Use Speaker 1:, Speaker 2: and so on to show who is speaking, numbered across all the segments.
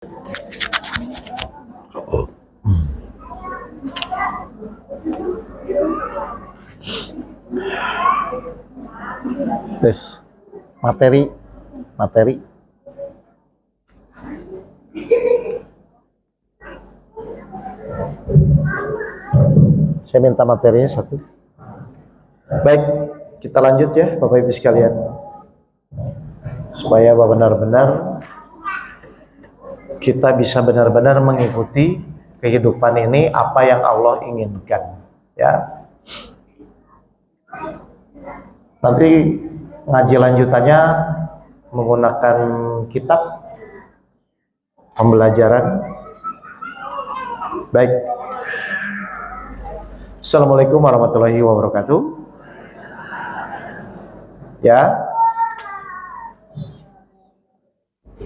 Speaker 1: Tes materi. Saya minta materinya satu. Baik, kita lanjut ya Bapak Ibu sekalian. Supaya benar-benar kita bisa benar-benar mengikuti kehidupan ini apa yang Allah inginkan, ya. Nanti ngaji lanjutannya menggunakan kitab pembelajaran. Baik. Assalamualaikum warahmatullahi wabarakatuh. Ya.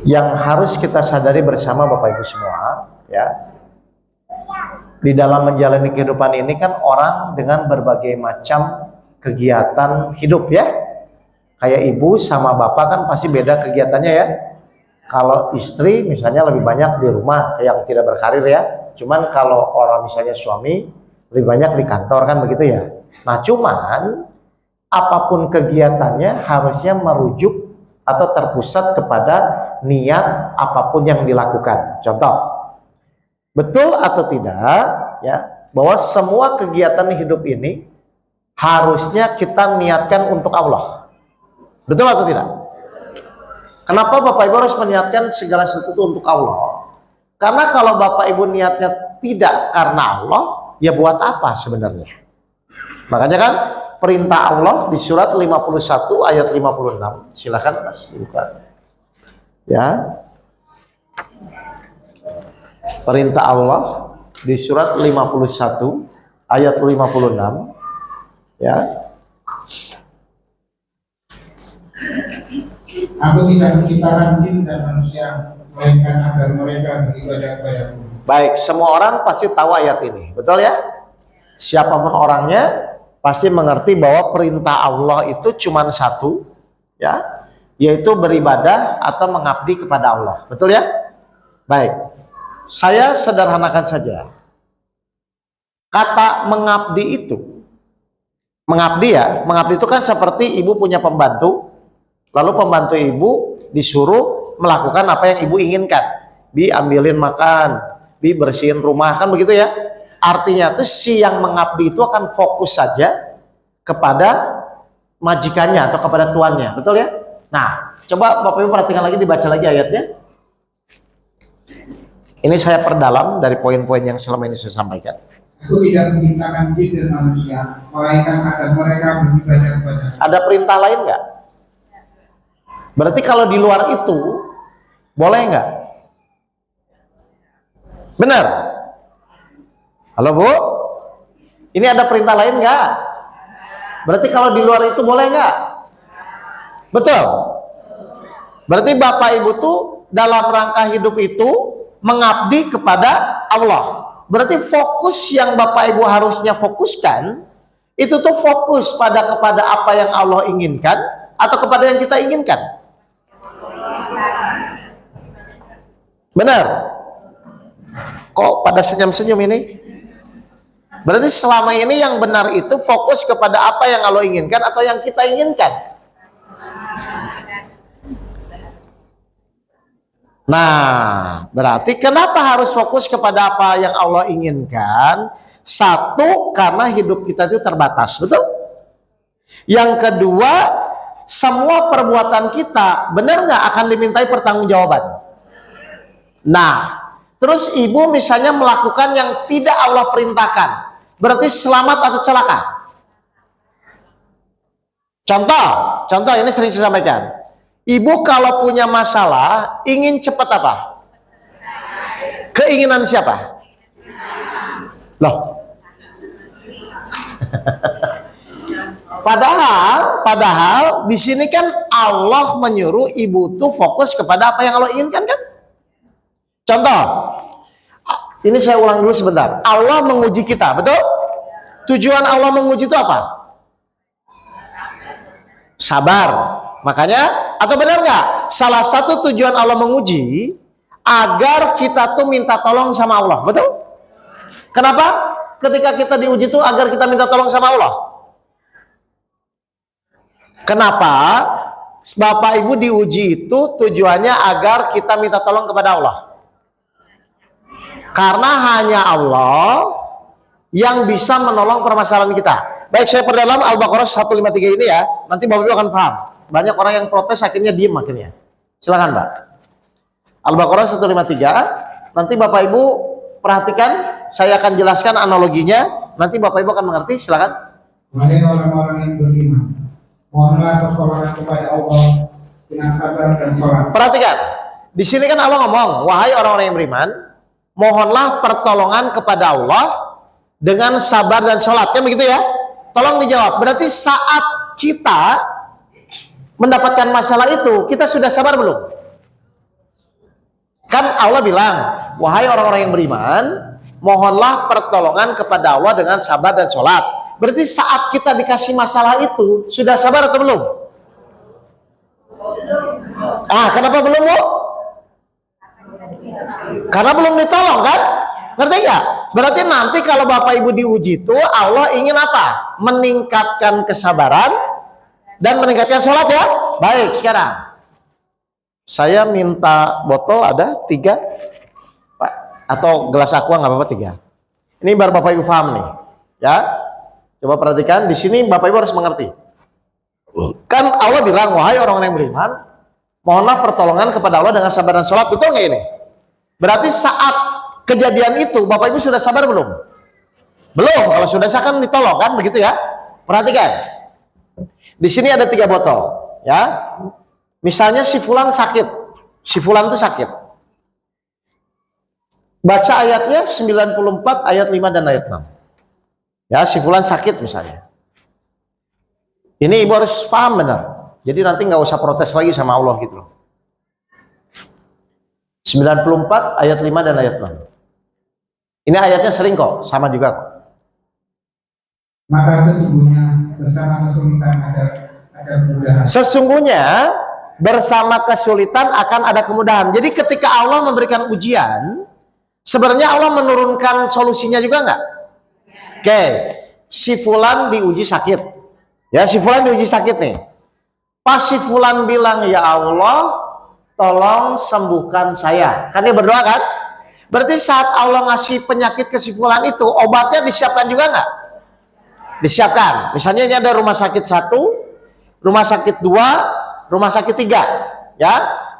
Speaker 1: Yang harus kita sadari bersama Bapak Ibu semua, ya. Di dalam menjalani kehidupan ini kan orang dengan berbagai macam kegiatan hidup, ya. Kayak ibu sama bapak kan pasti beda kegiatannya, ya. Kalau istri misalnya lebih banyak di rumah yang tidak berkarir, ya. Cuman kalau orang misalnya suami lebih banyak di kantor, kan begitu ya. Nah cuman apapun kegiatannya harusnya merujuk atau terpusat kepada niat apapun yang dilakukan. Contoh, betul atau tidak, ya, bahwa semua kegiatan hidup ini harusnya kita niatkan untuk Allah. Betul atau tidak? Kenapa Bapak Ibu harus meniatkan segala sesuatu untuk Allah? Karena kalau Bapak Ibu niatnya tidak karena Allah, ya buat apa sebenarnya? Makanya kan perintah Allah di surat 51 ayat 56. Silakan Mas buka. Ya. Perintah Allah di surat 51 ayat 56. Ya.
Speaker 2: Aku tidak menciptakan jin dan manusia melainkan agar mereka beribadah kepadaku.
Speaker 1: Baik, semua orang pasti tahu ayat ini, betul ya? Siapapun orangnya pasti mengerti bahwa perintah Allah itu cuma satu, ya, yaitu beribadah atau mengabdi kepada Allah, betul ya? Baik, saya sederhanakan saja. Kata mengabdi itu, mengabdi itu kan seperti ibu punya pembantu, lalu pembantu ibu disuruh melakukan apa yang ibu inginkan, diambilin makan, dibersihin rumah, kan begitu ya. Artinya tuh si yang mengabdi itu akan fokus saja kepada majikannya atau kepada tuannya, betul ya. Nah coba Bapak Ibu perhatikan lagi, dibaca lagi ayatnya. Ini saya perdalam dari poin-poin yang selama ini saya sampaikan.
Speaker 2: Aku tidak menciptakan jin dan manusia melainkan agar mereka beribadah kepadaku.
Speaker 1: Ada perintah lain nggak? Berarti kalau di luar itu boleh nggak? Benar? Halo Bu? Ini ada perintah lain nggak? Berarti kalau di luar itu boleh nggak? Betul? Berarti Bapak Ibu tuh dalam rangka hidup itu mengabdi kepada Allah. Berarti fokus yang Bapak Ibu harusnya fokuskan itu tuh fokus kepada apa yang Allah inginkan atau kepada yang kita inginkan. Benar? Kok pada senyum-senyum ini? Berarti selama ini yang benar itu fokus kepada apa yang Allah inginkan atau yang kita inginkan. Nah, berarti kenapa harus fokus kepada apa yang Allah inginkan? Satu, karena hidup kita itu terbatas, betul? Yang kedua, semua perbuatan kita benar nggak akan dimintai pertanggungjawaban. Nah, terus ibu misalnya melakukan yang tidak Allah perintahkan, berarti selamat atau celaka? Contoh ini sering saya sampaikan. Ibu kalau punya masalah ingin cepat apa? Keinginan siapa? Loh. Padahal di sini kan Allah menyuruh ibu tuh fokus kepada apa yang Allah inginkan, kan? Contoh, ini saya ulang dulu sebentar. Allah menguji kita, betul? Tujuan Allah menguji itu apa? Sabar. Makanya, atau benar nggak? Salah satu tujuan Allah menguji agar kita tuh minta tolong sama Allah. Betul? Kenapa? Ketika kita diuji itu agar kita minta tolong sama Allah. Kenapa? Bapak Ibu diuji itu tujuannya agar kita minta tolong kepada Allah. Karena hanya Allah yang bisa menolong permasalahan kita. Baik, saya perdalam Al-Baqarah 153 ini ya. Nanti Bapak Ibu akan paham. Banyak orang yang protes akhirnya diem akhirnya. Silakan, Mbak. Al-Baqarah 153. Nanti Bapak Ibu perhatikan, saya akan jelaskan analoginya. Nanti Bapak Ibu akan mengerti. Silakan.
Speaker 2: Wahai orang-orang yang beriman, mohonlah pertolongan kepada Allah dengan sabar dan sholat.
Speaker 1: Perhatikan. Di sini kan Allah ngomong, wahai orang-orang yang beriman, mohonlah pertolongan kepada Allah dengan sabar dan sholat. Kan begitu ya? Tolong dijawab. Berarti saat kita mendapatkan masalah itu, kita sudah sabar belum? Kan Allah bilang, wahai orang-orang yang beriman, mohonlah pertolongan kepada Allah dengan sabar dan sholat. Berarti saat kita dikasih masalah itu, sudah sabar atau belum? Kenapa belum, Bu? Karena belum ditolong kan? Ngerti nggak? Berarti nanti kalau Bapak Ibu diuji itu, Allah ingin apa? Meningkatkan kesabaran dan meningkatkan sholat ya. Baik, sekarang saya minta botol ada 3 Pak, atau gelas aqua nggak apa-apa 3. Ini biar Bapak Ibu paham nih ya. Coba perhatikan di sini, Bapak Ibu harus mengerti. Kan Allah bilang, wahai orang-orang yang beriman, mohonlah pertolongan kepada Allah dengan sabar dan sholat. Betul nggak ini? Berarti saat kejadian itu Bapak Ibu sudah sabar belum? Belum. Kalau sudah kan ditolong kan, begitu ya. Perhatikan. Di sini ada 3 botol ya. Misalnya si fulan sakit. Si fulan itu sakit. Baca ayatnya 94 ayat 5 dan ayat 6. Ya, si fulan sakit misalnya. Ini Ibu harus paham benar. Jadi nanti nggak usah protes lagi sama Allah gitu loh. 94 ayat 5 dan ayat 6. Ini ayatnya sering kok, sama juga kok.
Speaker 2: Maka sesungguhnya bersama kesulitan ada kemudahan.
Speaker 1: Sesungguhnya bersama kesulitan akan ada kemudahan. Jadi ketika Allah memberikan ujian, sebenarnya Allah menurunkan solusinya juga nggak? Oke, si fulan diuji sakit. Ya, si fulan diuji sakit nih. Pas si fulan bilang, ya Allah, tolong sembuhkan saya. Kan dia berdoa kan? Berarti saat Allah ngasih penyakit ke si fulan itu, obatnya disiapkan juga nggak? Disiapkan. Misalnya ini ada rumah sakit 1, rumah sakit 2, rumah sakit 3. Ya.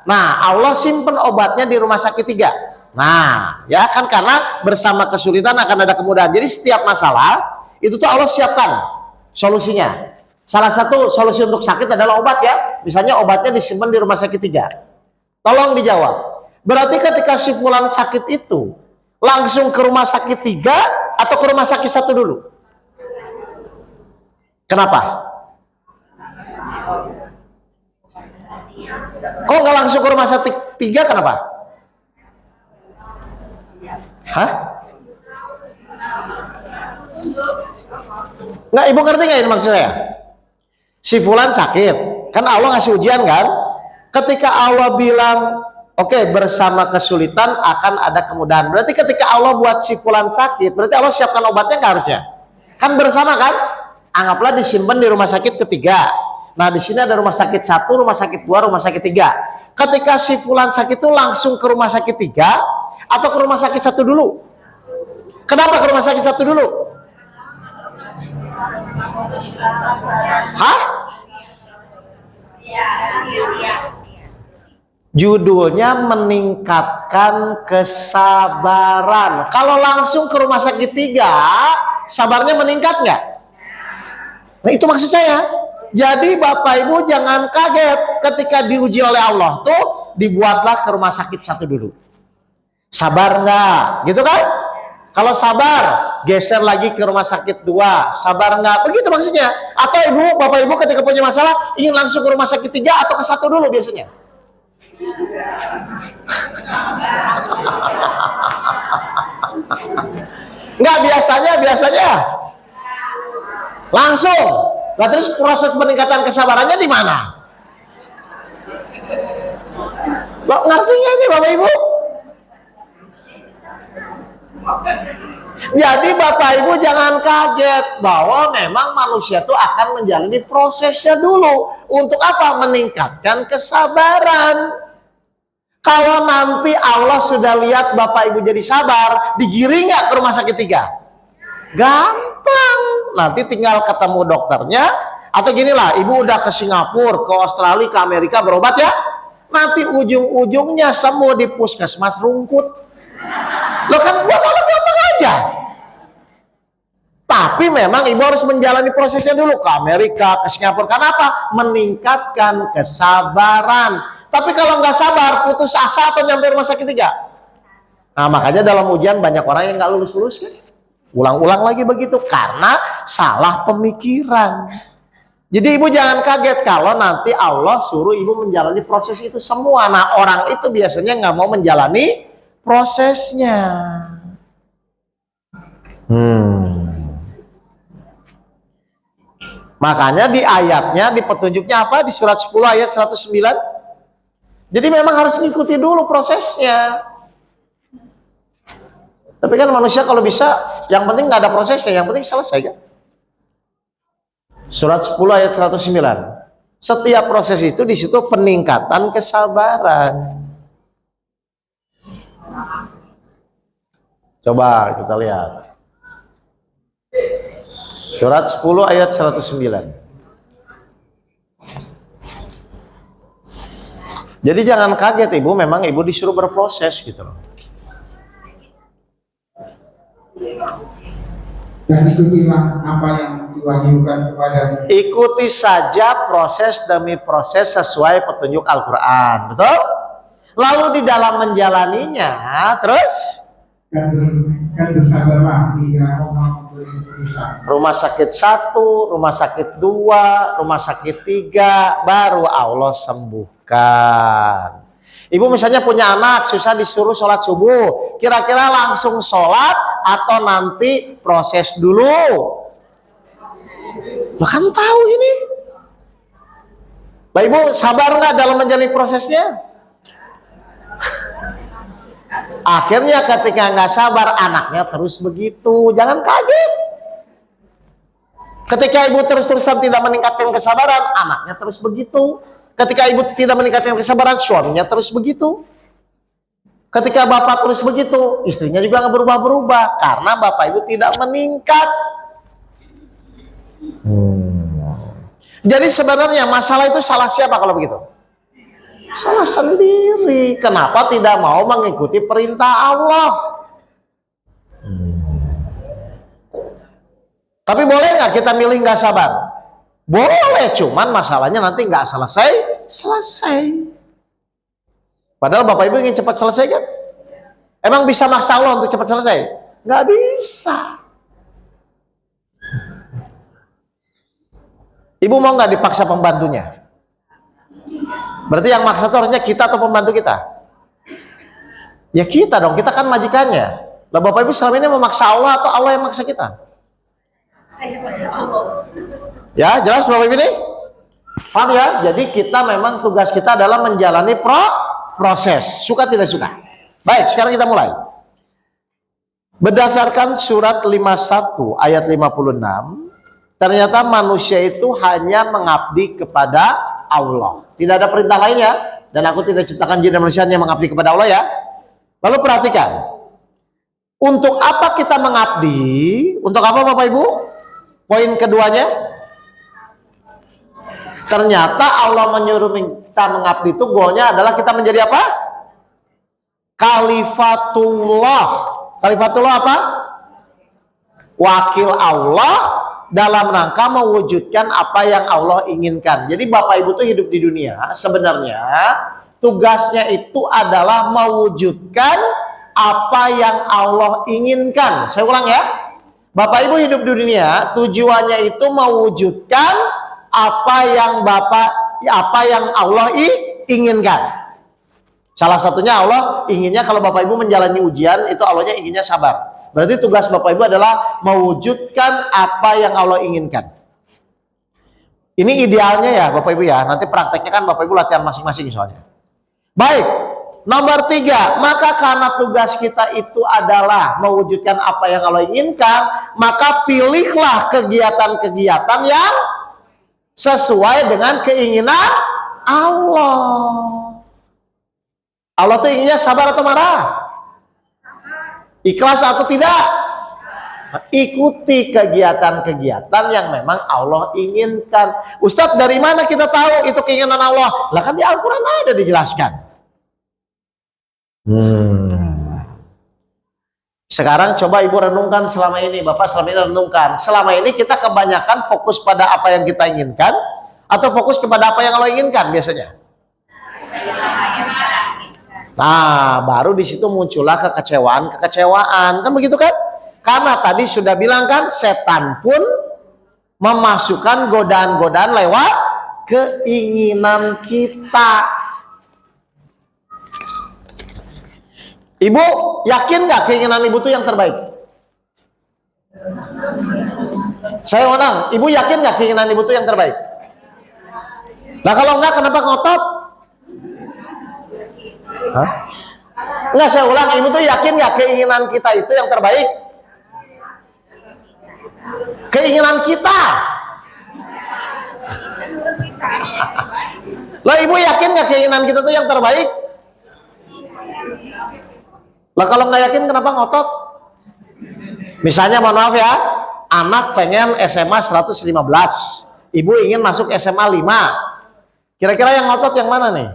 Speaker 1: Nah, Allah simpen obatnya di rumah sakit 3. Nah, ya kan, karena bersama kesulitan akan ada kemudahan. Jadi setiap masalah itu tuh Allah siapkan solusinya. Salah satu solusi untuk sakit adalah obat ya. Misalnya obatnya disimpan di rumah sakit 3. Tolong dijawab. Berarti ketika si fulan sakit itu langsung ke rumah sakit 3 atau ke rumah sakit 1 dulu? Kenapa? Kok nggak langsung ke rumah sakit 3? Kenapa? Hah? Nggak, Ibu ngerti nggak ini maksud saya? Si fulan sakit, kan Allah ngasih ujian kan? Ketika Allah bilang, oke, bersama kesulitan akan ada kemudahan. Berarti ketika Allah buat si fulan sakit, berarti Allah siapkan obatnya nggak harusnya? Kan bersama kan? Anggaplah disimpan di rumah sakit ketiga. Nah, di sini ada rumah sakit 1, rumah sakit 2, rumah sakit 3. Ketika si fulan sakit itu langsung ke rumah sakit 3 atau ke rumah sakit 1 dulu? Kenapa ke rumah sakit 1 dulu? Hah? Judulnya meningkatkan kesabaran. Kalau langsung ke rumah sakit 3, sabarnya meningkat nggak? Nah, itu maksud saya. Jadi Bapak Ibu jangan kaget ketika diuji oleh Allah tuh dibuatlah ke rumah sakit 1 dulu. Sabar nggak? Gitu kan? Kalau sabar, geser lagi ke rumah sakit 2. Sabar nggak? Begitu maksudnya. Atau Bapak Ibu ketika punya masalah ingin langsung ke rumah sakit 3 atau ke 1 dulu biasanya? Nggak, biasanya langsung. Nah, terus proses peningkatan kesabarannya di mana? Lo ngerti nggak ini Bapak Ibu? Jadi Bapak Ibu jangan kaget bahwa memang manusia itu akan menjalani prosesnya dulu. Untuk apa? Meningkatkan kesabaran. Kalau nanti Allah sudah lihat Bapak Ibu jadi sabar, digiring nggak ke rumah sakit 3? Gampang. Nanti tinggal ketemu dokternya. Atau ginilah, Ibu udah ke Singapura, ke Australia, ke Amerika berobat ya. Nanti ujung-ujungnya semua di puskesmas Rungkut. Lo kan buat alat gampang aja. Tapi memang Ibu harus menjalani prosesnya dulu ke Amerika, ke Singapura. Kenapa? Meningkatkan kesabaran. Tapi kalau nggak sabar, putus asa atau nyampe rumah sakit 3. Nah, makanya dalam ujian banyak orang yang nggak lulus-lulus kan. Ulang-ulang lagi begitu karena salah pemikiran. Jadi Ibu jangan kaget kalau nanti Allah suruh Ibu menjalani proses itu semua. Nah, orang itu biasanya nggak mau menjalani prosesnya. Makanya di ayatnya, di petunjuknya apa? Di surat 10 ayat 109. Jadi memang harus ngikuti dulu prosesnya. Tapi kan manusia kalau bisa, yang penting nggak ada prosesnya, yang penting selesai kan? Surat 10 ayat 109. Setiap proses itu di situ peningkatan kesabaran. Coba kita lihat. Surat 10 ayat 109. Jadi jangan kaget Ibu, memang Ibu disuruh berproses gitu loh.
Speaker 2: Dan ikutilah apa yang diwahyukan kepadamu. Ikuti
Speaker 1: saja proses demi proses sesuai petunjuk Al-Quran, betul? Lalu di dalam menjalaninya, terus?
Speaker 2: Dan bersabarlah hingga Allah memberi keputusan.
Speaker 1: Rumah sakit 1, rumah sakit 2, rumah sakit 3, baru Allah sembuhkan. Ibu misalnya punya anak, susah disuruh sholat subuh. Kira-kira langsung sholat atau nanti proses dulu? Lo kan tahu ini. Lah Ibu sabar nggak dalam menjalani prosesnya? Akhirnya ketika nggak sabar, anaknya terus begitu. Jangan kaget. Ketika Ibu terus-terusan tidak meningkatkan kesabaran, anaknya terus begitu. Ketika Ibu tidak meningkatkan kesabaran, suaminya terus begitu. Ketika Bapak terus begitu, istrinya juga nggak berubah-berubah. Karena Bapak Ibu tidak meningkat. Jadi sebenarnya masalah itu salah siapa kalau begitu? Salah sendiri. Kenapa tidak mau mengikuti perintah Allah? Tapi boleh nggak kita milih nggak sabar? Boleh, cuman masalahnya nanti nggak selesai. Padahal Bapak Ibu ingin cepat selesai kan? Emang bisa maksa Allah untuk cepat selesai? Nggak bisa. Ibu mau nggak dipaksa pembantunya? Berarti yang maksa itu harusnya kita atau pembantu kita? Ya kita dong, kita kan majikannya. Lah Bapak Ibu selama ini memaksa Allah atau Allah yang maksa kita?
Speaker 3: Saya maksa Allah.
Speaker 1: Ya jelas Bapak Ibu ini? Paham ya? Jadi kita memang tugas kita adalah menjalani proses. Suka tidak suka. Baik, sekarang kita mulai. Berdasarkan surat 51 ayat 56, ternyata manusia itu hanya mengabdi kepada Allah. Tidak ada perintah lainnya. Dan aku tidak ciptakan jin dan manusia hanya mengabdi kepada Allah ya. Lalu perhatikan. Untuk apa kita mengabdi? Untuk apa Bapak Ibu? Poin keduanya. Ternyata Allah menyuruh kita mengabdi itu goalnya adalah kita menjadi apa? Khalifatullah. Khalifatullah apa? Wakil Allah dalam rangka mewujudkan apa yang Allah inginkan. Jadi Bapak Ibu tuh hidup di dunia sebenarnya tugasnya itu adalah mewujudkan apa yang Allah inginkan. Saya ulang ya. Bapak Ibu hidup di dunia tujuannya itu mewujudkan apa yang Allah inginkan. Salah satunya Allah inginnya kalau Bapak Ibu menjalani ujian itu Allahnya inginnya sabar. Berarti tugas Bapak Ibu adalah mewujudkan apa yang Allah inginkan. Ini idealnya ya Bapak Ibu ya. Nanti prakteknya kan Bapak Ibu latihan masing-masing soalnya. Baik, Nomor 3, maka karena tugas kita itu adalah mewujudkan apa yang Allah inginkan, maka pilihlah kegiatan-kegiatan yang sesuai dengan keinginan Allah. Allah tuh inginnya sabar atau marah? Ikhlas atau tidak? Ikuti kegiatan-kegiatan yang memang Allah inginkan. Ustadz, dari mana kita tahu itu keinginan Allah? Lah kan di Al-Quran ada dijelaskan. Sekarang coba ibu renungkan selama ini, bapak selama ini renungkan. Selama ini kita kebanyakan fokus pada apa yang kita inginkan atau fokus kepada apa yang Allah inginkan biasanya. Nah, baru di situ muncullah kekecewaan, kan begitu kan? Karena tadi sudah bilang kan, setan pun memasukkan godaan-godaan lewat keinginan kita. Ibu yakin nggak keinginan ibu tuh yang terbaik? Saya menang. Ibu yakin nggak keinginan ibu tuh yang terbaik? Nah kalau enggak, kenapa ngotot? Hah? Enggak, saya ulang. Ibu tuh yakin nggak keinginan kita itu yang terbaik? Keinginan kita. Lah ibu yakin nggak keinginan kita tuh yang terbaik? Lah kalau nggak yakin kenapa ngotot? Misalnya mohon maaf ya, anak pengen SMA 115, ibu ingin masuk SMA 5. Kira-kira yang ngotot yang mana nih?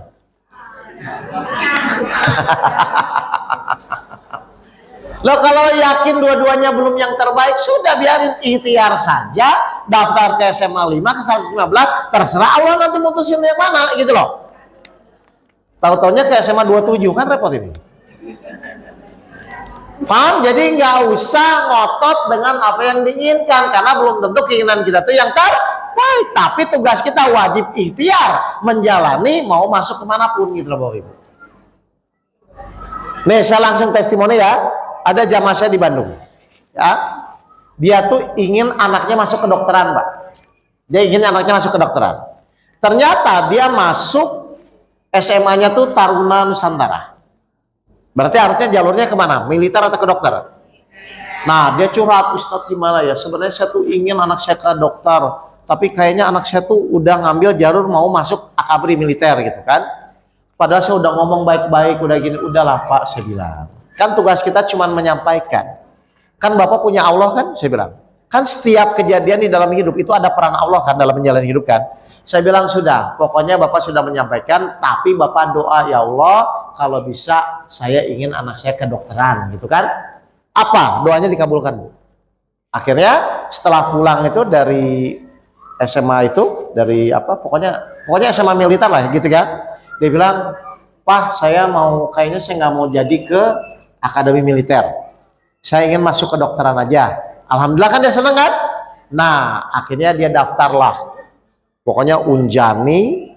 Speaker 1: Loh kalau yakin dua-duanya belum yang terbaik, sudah biarin ikhtiar saja, daftar ke SMA 5 ke 115, terserah Allah nanti mutusin yang mana gitu loh. Tahu-taunya ke SMA 27 kan repot ini. Paham? Jadi nggak usah ngotot dengan apa yang diinginkan, karena belum tentu keinginan kita tuh yang terbaik. Tapi tugas kita wajib ikhtiar menjalani mau masuk kemanapun gitu loh Bapak Ibu. Nih saya langsung testimoni ya. Ada jamaah saya di Bandung, ya. Dia tuh ingin anaknya masuk kedokteran, Pak. Dia ingin anaknya masuk kedokteran. Ternyata dia masuk SMA-nya tuh Taruna Nusantara. Berarti harusnya jalurnya kemana? Militer atau ke dokter? Nah dia curhat, Ustadz gimana ya? Sebenarnya saya tuh ingin anak saya ke dokter, tapi kayaknya anak saya tuh udah ngambil jalur mau masuk akabri militer gitu kan. Padahal saya udah ngomong baik-baik, udah gini, udahlah Pak, saya bilang. Kan tugas kita cuma menyampaikan. Kan Bapak punya Allah kan, saya bilang. Kan setiap kejadian di dalam hidup itu ada peran Allah kan dalam menjalani hidup kan. Saya bilang sudah, pokoknya Bapak sudah menyampaikan, tapi Bapak doa, ya Allah, kalau bisa saya ingin anak saya kedokteran gitu kan. Apa? Doanya dikabulkan Bu. Akhirnya setelah pulang itu dari SMA itu, dari apa? Pokoknya SMA militer lah gitu kan. Dia bilang, Pak saya mau, kayaknya saya nggak mau jadi ke akademi militer. Saya ingin masuk kedokteran aja. Alhamdulillah kan dia seneng kan? Nah akhirnya dia daftarlah. Pokoknya Unjani,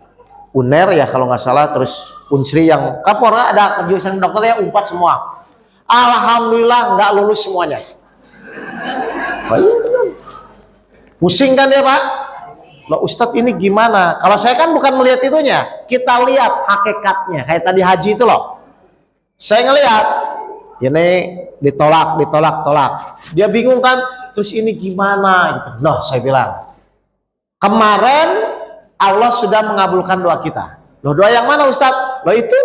Speaker 1: Uner ya kalau nggak salah, terus Unsri yang kapor ada jurusan dokter ya, Unpad semua. Alhamdulillah nggak lulus semuanya. Pusing kan dia Pak? Loh Ustadz ini gimana? Kalau saya kan bukan melihat itunya, kita lihat hakikatnya. Kayak tadi haji itu loh. Saya ngelihat ini ditolak. Dia bingung kan? Terus ini gimana gitu. Loh saya bilang, kemarin Allah sudah mengabulkan doa kita. Loh doa yang mana Ustadz? Loh itu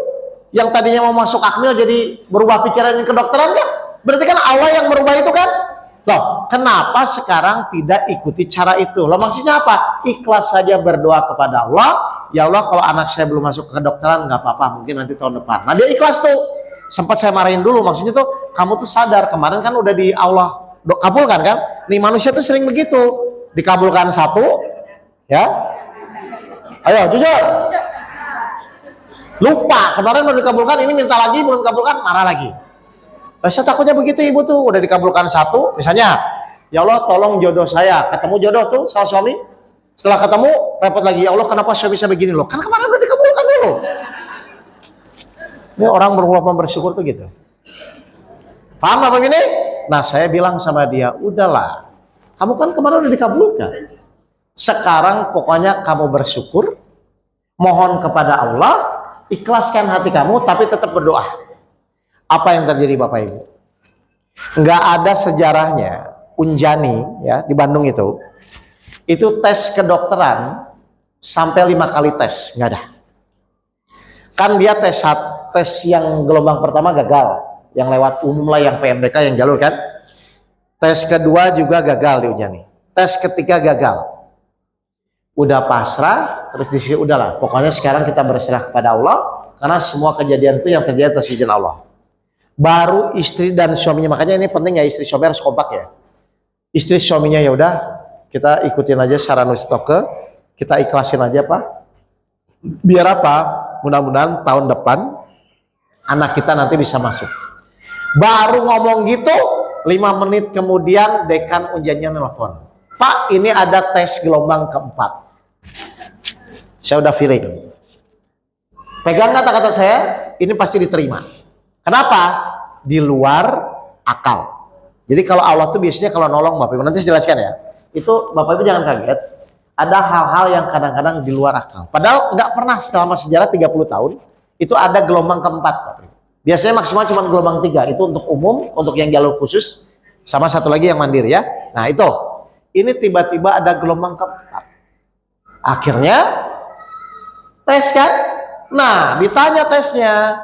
Speaker 1: yang tadinya mau masuk akmil jadi berubah pikiran ke kedokteran kan? Berarti kan Allah yang merubah itu kan? Loh kenapa sekarang tidak ikuti cara itu? Loh maksudnya apa? Ikhlas saja berdoa kepada Allah. Ya Allah kalau anak saya belum masuk ke kedokteran nggak apa-apa, mungkin nanti tahun depan. Nah dia ikhlas tuh. Sempat saya marahin dulu, maksudnya tuh kamu tuh sadar kemarin kan udah di Allah kabulkan kan? Nih manusia tuh sering begitu, dikabulkan satu, ya. Ayo jujur. Lupa kemarin udah dikabulkan, ini minta lagi belum dikabulkan, marah lagi. Saya takutnya begitu ibu tuh, udah dikabulkan satu, misalnya, ya Allah tolong jodoh saya, ketemu jodoh tuh sama suami, setelah ketemu repot lagi, ya Allah kenapa saya bisa begini loh? Kan kemarin udah dikabulkan dulu. Ini orang bersyukur tuh gitu. Paham apa gini? Nah saya bilang sama dia, udahlah, kamu kan kemarin udah dikabulkan. Sekarang pokoknya kamu bersyukur, mohon kepada Allah, ikhlaskan hati kamu, tapi tetap berdoa. Apa yang terjadi Bapak Ibu? Nggak ada sejarahnya. Unjani ya di Bandung itu tes kedokteran sampai 5 kali tes, nggak ada. Kan dia tes yang gelombang pertama gagal, yang lewat umum lah, yang PMDK, yang jalur kan. Tes kedua juga gagal di Unjani. Tes ketiga gagal. Udah pasrah, terus di sini udahlah. Pokoknya sekarang kita berserah kepada Allah, karena semua kejadian itu yang terjadi atas izin Allah. Baru istri dan suaminya, makanya ini penting ya, istri suami harus kompak ya. Istri suaminya ya udah, kita ikutin aja saran Ustadz, kita ikhlasin aja Pak. Biar apa? Mudah-mudahan tahun depan anak kita nanti bisa masuk. Baru ngomong gitu, 5 menit kemudian dekan Unjaninya nelfon. Pak, ini ada tes gelombang keempat. Saya udah feeling. Pegang kata-kata saya, ini pasti diterima. Kenapa? Di luar akal. Jadi kalau Allah tuh biasanya kalau nolong Bapak Ibu, nanti saya jelaskan ya. Itu Bapak Ibu jangan kaget. Ada hal-hal yang kadang-kadang di luar akal. Padahal nggak pernah selama sejarah 30 tahun itu ada gelombang keempat. Biasanya maksimal cuma gelombang 3. Itu untuk umum, untuk yang jalur khusus, sama satu lagi yang mandiri ya. Nah itu, ini tiba-tiba ada gelombang keempat. Akhirnya tes kan? Nah ditanya tesnya,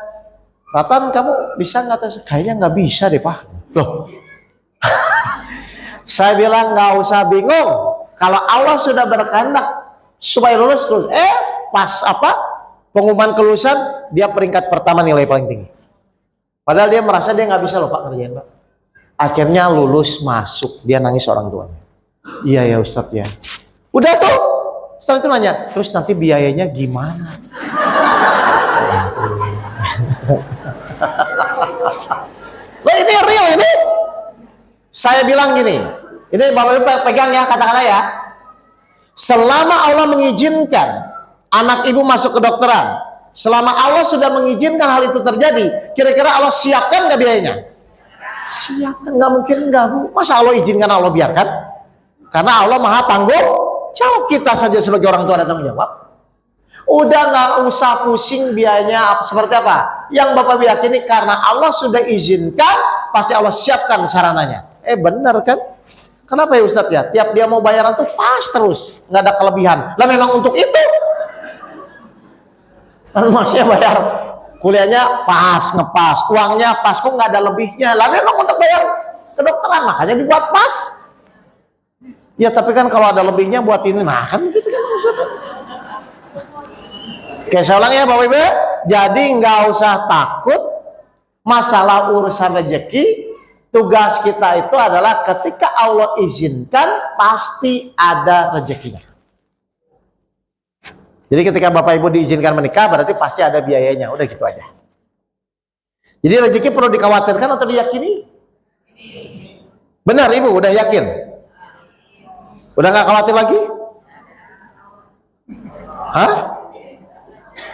Speaker 1: Ratan kamu bisa nggak tes? Kayaknya nggak bisa deh Pak. Loh, saya bilang nggak usah bingung. Kalau Allah sudah berkehendak supaya lulus, pas pengumuman kelulusan dia peringkat pertama nilai paling tinggi. Padahal dia merasa dia nggak bisa loh Pak ngerjain Pak. Akhirnya lulus masuk, dia nangis orang tuanya. Iya ya Ustadz ya. Udah tuh. Setelah itu nanya, terus nanti biayanya gimana? Loh ini real ini. Saya bilang gini, ini Bapak Ibu pegang ya kata-kata ya. Selama Allah mengizinkan anak ibu masuk kedokteran, selama Allah sudah mengizinkan hal itu terjadi, kira-kira Allah siapkan nggak biayanya? Siapkan, nggak mungkin nggak Bu. Masa Allah izinkan, Allah biarkan? Karena Allah maha tanggung jawab. Kita saja sebagai orang tua ada tanggung jawab. Udah nggak usah pusing biayanya seperti apa. Yang Bapak yakini karena Allah sudah izinkan, pasti Allah siapkan sarananya. Benar kan? Kenapa ya Ustadz ya? Tiap dia mau bayaran tuh pas terus, nggak ada kelebihan. Lah memang untuk itu. Kan masnya bayar kuliahnya pas, ngepas, uangnya pas, kok nggak ada lebihnya. Lah memang untuk bayar kedokteran, makanya dibuat pas. Ya tapi kan kalau ada lebihnya buat ini, nah kan gitu kan Ustadz. Oke, saya ulang ya Bapak Ibu. Jadi nggak usah takut masalah urusan rezeki. Tugas kita itu adalah ketika Allah izinkan pasti ada rezekinya. Jadi ketika Bapak Ibu diizinkan menikah berarti pasti ada biayanya. Udah gitu aja. Jadi rezeki perlu dikhawatirkan atau diyakini? Benar Ibu, udah yakin? Udah nggak khawatir lagi? Hah?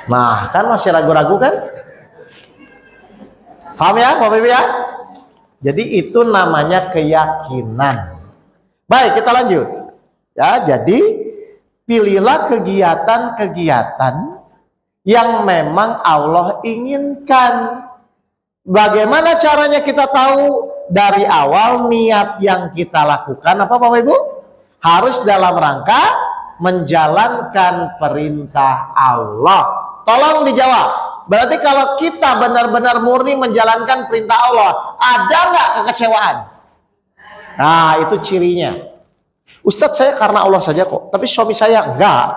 Speaker 1: Nah kan masih ragu-ragu kan? Paham ya Bapak Ibu ya? Jadi itu namanya keyakinan. Baik, kita lanjut. Ya, jadi pilihlah kegiatan-kegiatan yang memang Allah inginkan. Bagaimana caranya kita tahu? Dari awal niat yang kita lakukan apa Bapak Ibu? Harus dalam rangka menjalankan perintah Allah. Tolong dijawab. Berarti kalau kita benar-benar murni menjalankan perintah Allah, ada nggak kekecewaan? Nah itu cirinya. Ustadz saya karena Allah saja kok, tapi suami saya enggak.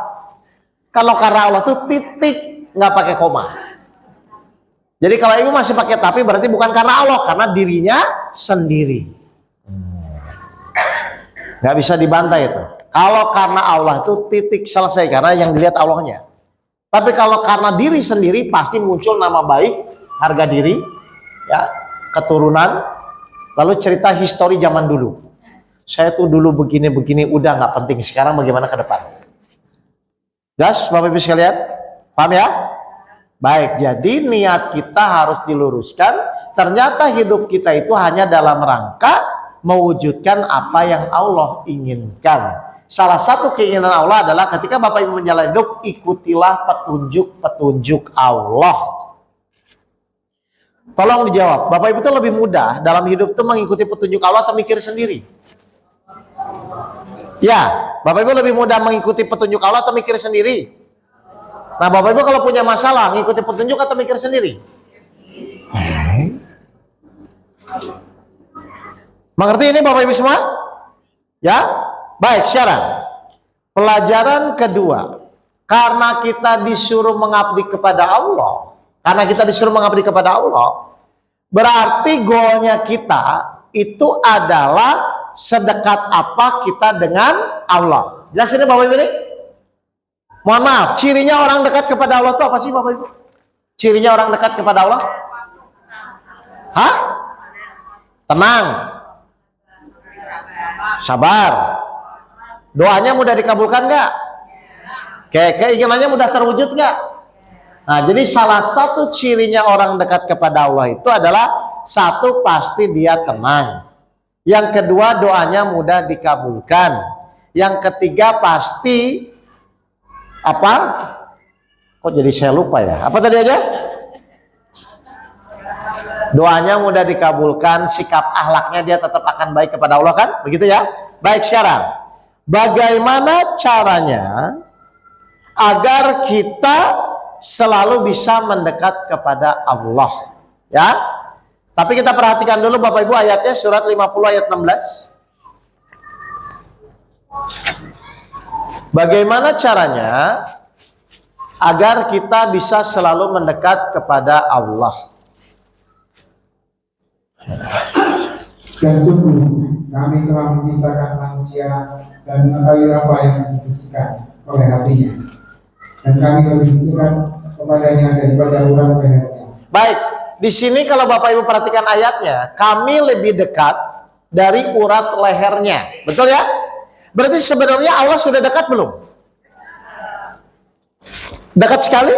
Speaker 1: Kalau karena Allah tuh titik, nggak pakai koma. Jadi kalau ibu masih pakai tapi berarti bukan karena Allah, karena dirinya sendiri. Nggak bisa dibantai itu. Kalau karena Allah itu titik selesai, karena yang dilihat Allahnya. Tapi kalau karena diri sendiri pasti muncul nama baik, harga diri, ya, keturunan, lalu cerita histori zaman dulu. Saya tuh dulu begini-begini, udah nggak penting. Sekarang bagaimana ke depan? Jelas, Bapak Ibu sekalian? Paham ya? Baik, jadi niat kita harus diluruskan. Ternyata hidup kita itu hanya dalam rangka mewujudkan apa yang Allah inginkan. salah satu keinginan Allah adalah ketika Bapak Ibu menjalani hidup, ikutilah petunjuk-petunjuk Allah. Tolong dijawab, Bapak Ibu itu lebih mudah dalam hidup itu mengikuti petunjuk Allah atau mikir sendiri? Ya, Bapak Ibu lebih mudah mengikuti petunjuk Allah atau mikir sendiri? Nah, Bapak Ibu kalau punya masalah, ngikuti petunjuk atau mikir sendiri? Mengerti ini Bapak Ibu semua? Ya? Baik, sekarang pelajaran kedua. Karena kita disuruh mengabdi kepada Allah, berarti goalnya kita itu adalah sedekat apa kita dengan Allah. Jelas ini Bapak Ibu ini? Mohon maaf, cirinya orang dekat kepada Allah itu apa sih Bapak Ibu? Cirinya orang dekat kepada Allah? Hah? Tenang. Sabar. Doanya mudah dikabulkan nggak? Keinginannya mudah terwujud nggak? Nah, jadi salah satu cirinya orang dekat kepada Allah itu adalah satu, pasti dia tenang. Yang kedua, doanya mudah dikabulkan. Yang ketiga, pasti apa? Kok jadi saya lupa ya? Apa tadi aja? Doanya mudah dikabulkan, sikap akhlaknya dia tetap akan baik kepada Allah, kan? Begitu ya? Baik, sekarang bagaimana caranya agar kita selalu bisa mendekat kepada Allah, ya? Tapi kita perhatikan dulu Bapak Ibu ayatnya, surat 50 ayat 16. Bagaimana caranya agar kita bisa selalu mendekat kepada Allah?
Speaker 2: Dan sungguh kami telah menciptakan manusia dan mengetahui apa yang diputuskan oleh hatinya, dan kami lebih butuhkan kepadanya daripada urat lehernya.
Speaker 1: Baik, di sini kalau Bapak Ibu perhatikan ayatnya, kami lebih dekat dari urat lehernya, betul ya? Berarti sebenarnya Allah sudah dekat belum? Dekat sekali?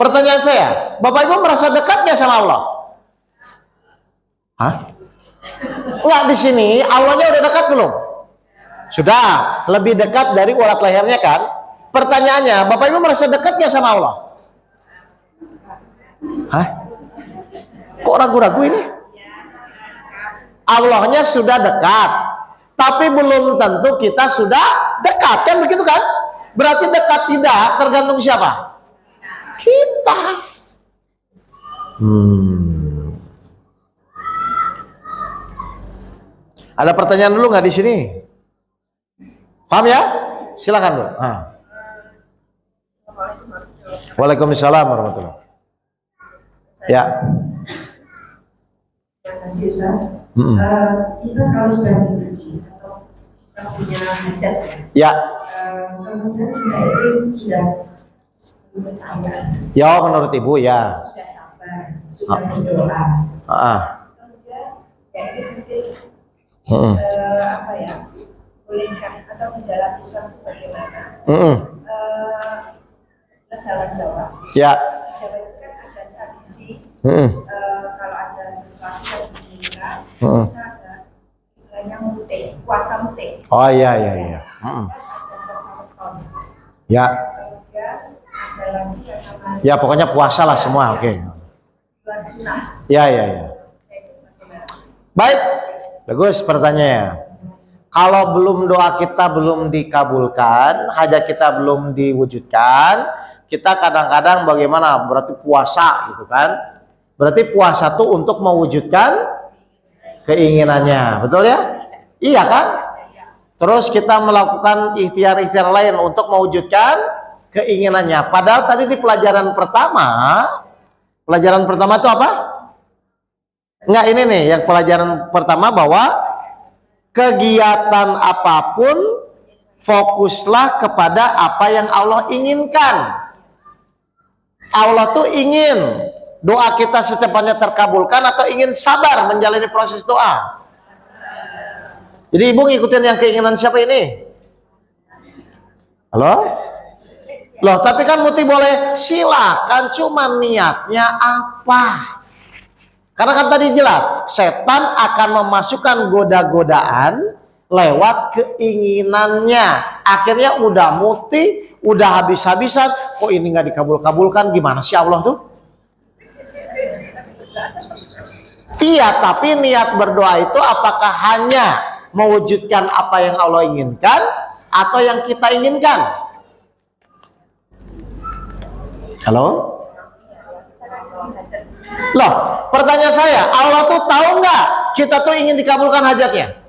Speaker 1: Pertanyaan saya, Bapak Ibu merasa dekat nggak sama Allah? Hah? Enggak, di sini Allahnya udah dekat belum? Sudah, lebih dekat dari urat lehernya kan? Pertanyaannya, Bapak Ibu merasa dekat nggak sama Allah? Hah? Kok ragu-ragu ini? Allahnya sudah dekat, tapi belum tentu kita sudah dekat, kan begitu kan? Berarti dekat tidak tergantung siapa? Kita. Ada pertanyaan dulu nggak di sini? Paham ya? Silakan dulu. Waalaikumsalam warahmatullahi. Ya.
Speaker 4: Terima kasih Ustaz. Kita kalau sudah berhaji atau punya hajat
Speaker 1: Ya.
Speaker 4: kemudian kita ini sudah bersabar,
Speaker 1: Ya, menurut Ibu ya.
Speaker 4: sudah sabar, sudah berdoa. Kemudian kayak gitu apa ya, bolehkah atau di dalam Islam itu bagaimana? Masalah jawab.
Speaker 1: Ya.
Speaker 4: Jawa itu kan ada tradisi. Kalau ada sesuatu yang diinginkan, kita ada istilahnya mute, puasa mute.
Speaker 1: Oh iya.
Speaker 4: Ada puasa weton.
Speaker 1: Ya.
Speaker 4: Kemudian ada lagi yang namanya
Speaker 1: Ya, pokoknya puasa lah semua. Oke.
Speaker 4: bulan sunnah.
Speaker 1: Ya.
Speaker 4: Kayak gitu, bagaimana?
Speaker 1: Baik. Bagus pertanyaannya. Kalau belum doa kita belum dikabulkan, hajat kita belum diwujudkan, kita kadang-kadang bagaimana? Berarti puasa gitu kan? Berarti puasa tuh untuk mewujudkan keinginannya, betul ya? Iya kan? Terus kita melakukan ikhtiar-ikhtiar lain untuk mewujudkan keinginannya. Padahal tadi di pelajaran pertama itu apa? Enggak, ini nih yang pelajaran pertama, bahwa kegiatan apapun fokuslah kepada apa yang Allah inginkan. Allah tuh ingin doa kita secepatnya terkabulkan atau ingin sabar menjalani proses doa. Jadi Ibu ngikutin yang keinginan siapa ini? Halo? Loh, tapi kan Muti boleh, silakan, cuma niatnya apa? Karena kan tadi jelas, setan akan memasukkan goda-godaan lewat keinginannya. Akhirnya udah mukti, udah habis-habisan, kok ini nggak dikabul-kabulkan, gimana sih Allah tuh? Iya, tapi niat berdoa itu apakah hanya mewujudkan apa yang Allah inginkan atau yang kita inginkan? Halo? Loh, pertanyaan saya, Allah tuh tahu nggak kita tuh ingin dikabulkan hajatnya?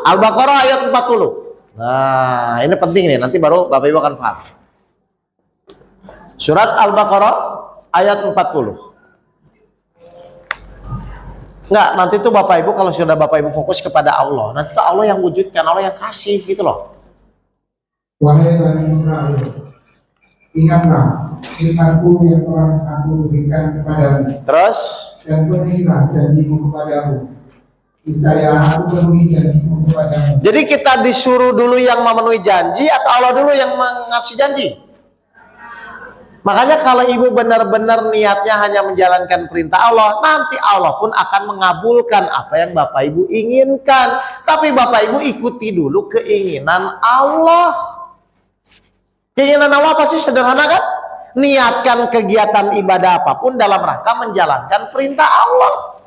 Speaker 1: Al-Baqarah ayat 40. Nah, ini penting nih, nanti baru Bapak Ibu akan paham. Surat Al-Baqarah ayat 40. Enggak, nanti tuh Bapak Ibu kalau sudah Bapak Ibu fokus kepada Allah, nanti tuh Allah yang wujudkan, Allah yang kasih gitu loh.
Speaker 2: Wahai Bani Israel, ingatlah firman-Ku yang telah Aku berikan kepadamu.
Speaker 1: Terus,
Speaker 2: Dan penuhilah janjimu kepadamu. Niscaya Aku penuhi janjimu kepadamu.
Speaker 1: jadi kita disuruh dulu yang memenuhi janji atau Allah dulu yang mengasih janji? Makanya kalau ibu benar-benar niatnya hanya menjalankan perintah Allah, nanti Allah pun akan mengabulkan apa yang Bapak Ibu inginkan. Tapi Bapak Ibu ikuti dulu keinginan Allah. Keinginan Allah pasti sederhana kan? Niatkan kegiatan ibadah apapun dalam rangka menjalankan perintah Allah.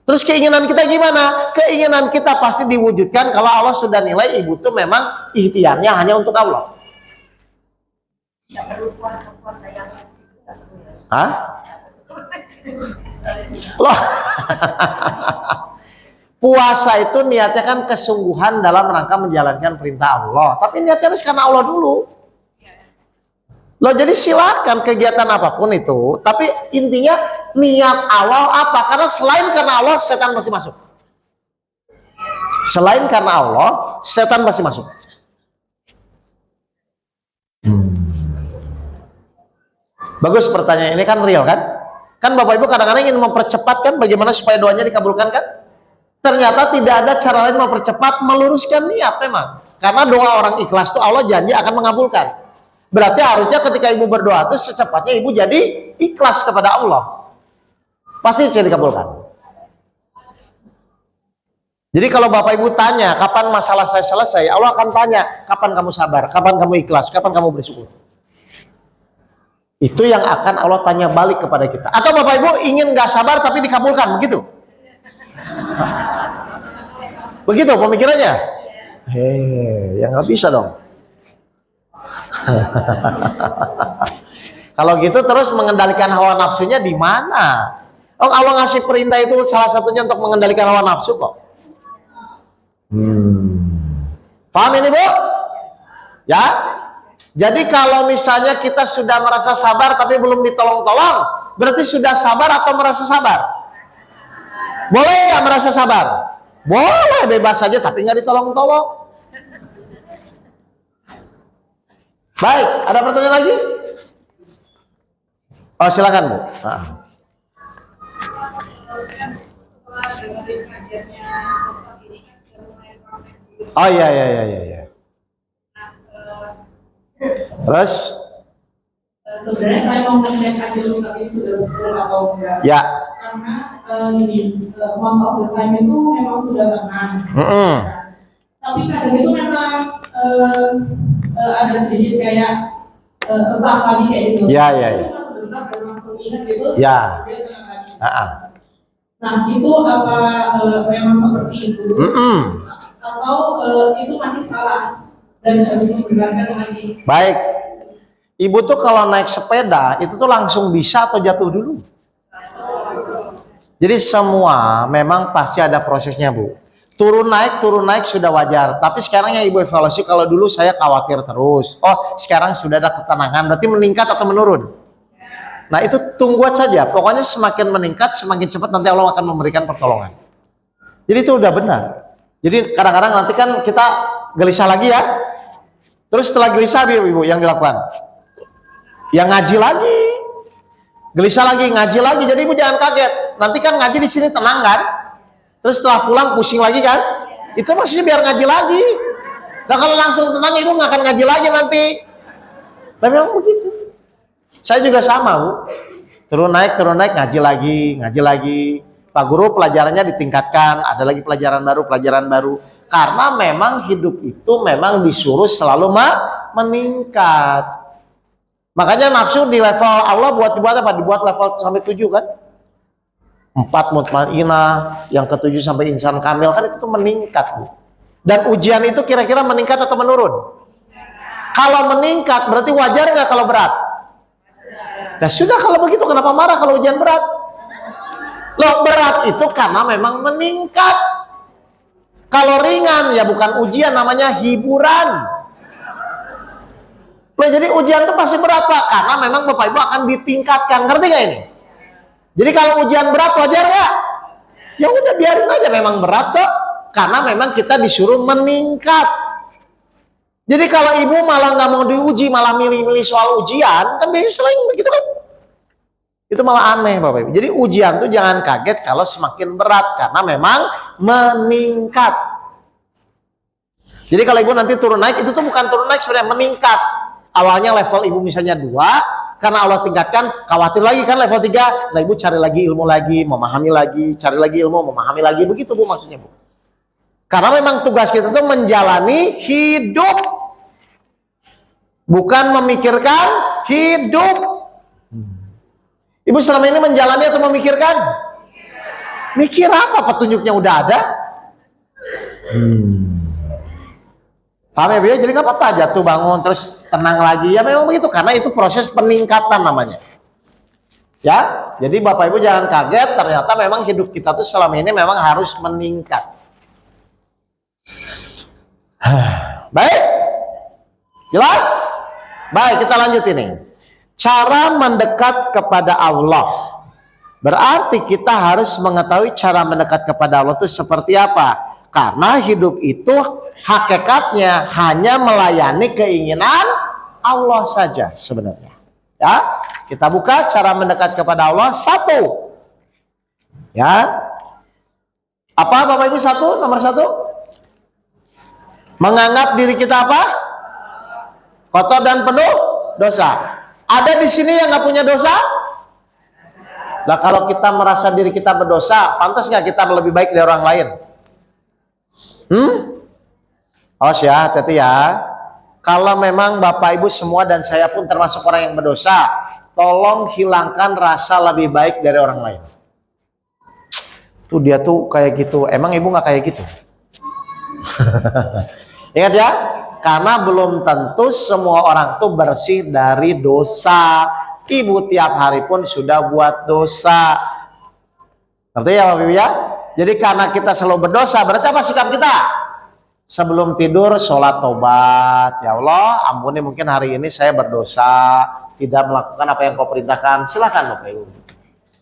Speaker 1: Terus keinginan kita gimana? Keinginan kita pasti diwujudkan kalau Allah sudah nilai ibu tuh memang ikhtiarnya hanya untuk Allah.
Speaker 3: Tidak perlu puasa-puasa yang tidak perlu.
Speaker 1: Hah? Loh. Puasa itu niatnya kan kesungguhan dalam rangka menjalankan perintah Allah. Tapi niatnya harus karena Allah dulu. Loh, jadi silakan kegiatan apapun itu. Tapi intinya niat Allah apa? Karena selain karena Allah, setan pasti masuk. Selain karena Allah, setan pasti masuk. Bagus pertanyaan ini kan real kan? Kan Bapak Ibu kadang-kadang ingin mempercepat kan bagaimana supaya doanya dikabulkan kan? Ternyata tidak ada cara lain mempercepat, meluruskan niat memang. Karena doa orang ikhlas itu Allah janji akan mengabulkan. Berarti harusnya ketika ibu berdoa itu secepatnya ibu jadi ikhlas kepada Allah. Pasti bisa dikabulkan. Jadi kalau Bapak Ibu tanya kapan masalah saya selesai, Allah akan tanya kapan kamu sabar, kapan kamu ikhlas, kapan kamu bersyukur. Itu yang akan Allah tanya balik kepada kita. Atau Bapak Ibu ingin nggak sabar tapi dikabulkan, begitu? Begitu pemikirannya? Hei, yang nggak bisa dong. Kalau gitu terus mengendalikan hawa nafsunya di mana? Oh, Allah ngasih perintah itu salah satunya untuk mengendalikan hawa nafsu kok. Paham ini Bu? Ya? Jadi kalau misalnya kita sudah merasa sabar tapi belum ditolong-tolong, berarti sudah sabar atau merasa sabar? Boleh nggak merasa sabar? Boleh, bebas saja tapi nggak ditolong-tolong. Baik, ada pertanyaan lagi? Oh, silakan Bu. Oh iya. Terus?
Speaker 5: Sebenarnya saya mau mengecek aja Ustaz ini sudah betul atau enggak.
Speaker 1: Ya.
Speaker 5: Karena gini, most of the time itu memang sudah tenang. Tapi kadang itu memang ada sedikit kayak kesal lagi kayak gitu.
Speaker 1: Ya.
Speaker 5: Cuma sebentar dan langsung ingat gitu.
Speaker 1: Ya.
Speaker 5: Dia tenang lagi.
Speaker 1: Nah,
Speaker 5: Nah itu apa memang seperti itu? Atau itu masih salah dan harus dibenarkan lagi?
Speaker 1: baik. Ibu tuh kalau naik sepeda itu tuh langsung bisa atau jatuh dulu. Jadi semua memang pasti ada prosesnya Bu. Turun naik sudah wajar. Tapi sekarang yang Ibu evaluasi, kalau dulu saya khawatir terus. Oh, sekarang sudah ada ketenangan, berarti meningkat atau menurun? Nah itu tunggu saja. Pokoknya semakin meningkat, semakin cepat nanti Allah akan memberikan pertolongan. Jadi itu udah benar. Jadi kadang-kadang nanti kan kita gelisah lagi ya. Terus setelah gelisah Ibu yang dilakukan, yang ngaji lagi, gelisah lagi, ngaji lagi. Jadi Ibu jangan kaget. Nanti kan ngaji di sini tenang kan? Terus setelah pulang pusing lagi kan? Itu maksudnya biar ngaji lagi. Nah kalau langsung tenang Ibu nggak akan ngaji lagi nanti. Tapi memang begitu. Saya juga sama Bu. Turun naik, ngaji lagi. Pak Guru pelajarannya ditingkatkan, ada lagi pelajaran baru. Karena memang hidup itu memang disuruh selalu meningkat. Makanya nafsu di level Allah dibuat apa? Dibuat level sampai 7 kan? 4 mutmainah, yang ke-7 sampai insan kamil kan itu tuh meningkat, Bu. Dan ujian itu kira-kira meningkat atau menurun? Kalau meningkat berarti wajar nggak kalau berat? Nah sudah kalau begitu kenapa marah kalau ujian berat? Loh berat itu karena memang meningkat. Kalau ringan ya bukan ujian, namanya hiburan. Nah jadi ujian itu pasti berat Pak, karena memang Bapak Ibu akan ditingkatkan, ngerti gak ini? Jadi kalau ujian berat wajar nggak? Ya udah biarin aja, memang berat kok, karena memang kita disuruh meningkat. Jadi kalau ibu malah nggak mau diuji, malah milih-milih soal ujian, kan biasanya selain begitu kan? Itu malah aneh Bapak Ibu. Jadi ujian tuh jangan kaget kalau semakin berat, karena memang meningkat. Jadi kalau ibu nanti turun naik, itu tuh bukan turun naik sebenarnya, meningkat. Awalnya level ibu misalnya 2, karena Allah tingkatkan, khawatir lagi kan level 3, nah ibu cari lagi ilmu lagi, memahami lagi, cari lagi ilmu, memahami lagi, begitu Bu maksudnya Bu. Karena memang tugas kita tuh menjalani hidup, bukan memikirkan hidup. Ibu selama ini menjalani atau memikirkan? Mikir apa? Petunjuknya udah ada. Paham ya Bu? Jadi nggak apa-apa, jatuh bangun terus tenang lagi. Ya memang begitu, karena itu proses peningkatan namanya. Ya, jadi Bapak Ibu jangan kaget, ternyata memang hidup kita tuh selama ini memang harus meningkat. Baik? Jelas? Baik, kita lanjut ini. Cara mendekat kepada Allah. Berarti kita harus mengetahui cara mendekat kepada Allah itu seperti apa. Karena hidup itu hakikatnya hanya melayani keinginan Allah saja sebenarnya. Ya, kita buka cara mendekat kepada Allah 1. Ya. Apa Bapak Ibu 1? Nomor 1? Menganggap diri kita apa? Kotor dan penuh dosa. Ada di sini yang nggak punya dosa? Nah kalau kita merasa diri kita berdosa, pantas nggak kita lebih baik dari orang lain? Awas ya, hati-hati ya. Kalau memang Bapak Ibu semua dan saya pun termasuk orang yang berdosa, tolong hilangkan rasa lebih baik dari orang lain. Tuh dia tuh kayak gitu. Emang Ibu nggak kayak gitu? Ingat ya, karena belum tentu semua orang tuh bersih dari dosa. Ibu tiap hari pun sudah buat dosa. Ngerti ya Bapak Ibu ya? Jadi karena kita selalu berdosa, berarti apa sikap kita? Sebelum tidur sholat tobat. Ya Allah, ampuni mungkin hari ini saya berdosa, tidak melakukan apa yang Kau perintahkan. Silakan Bapak Ibu.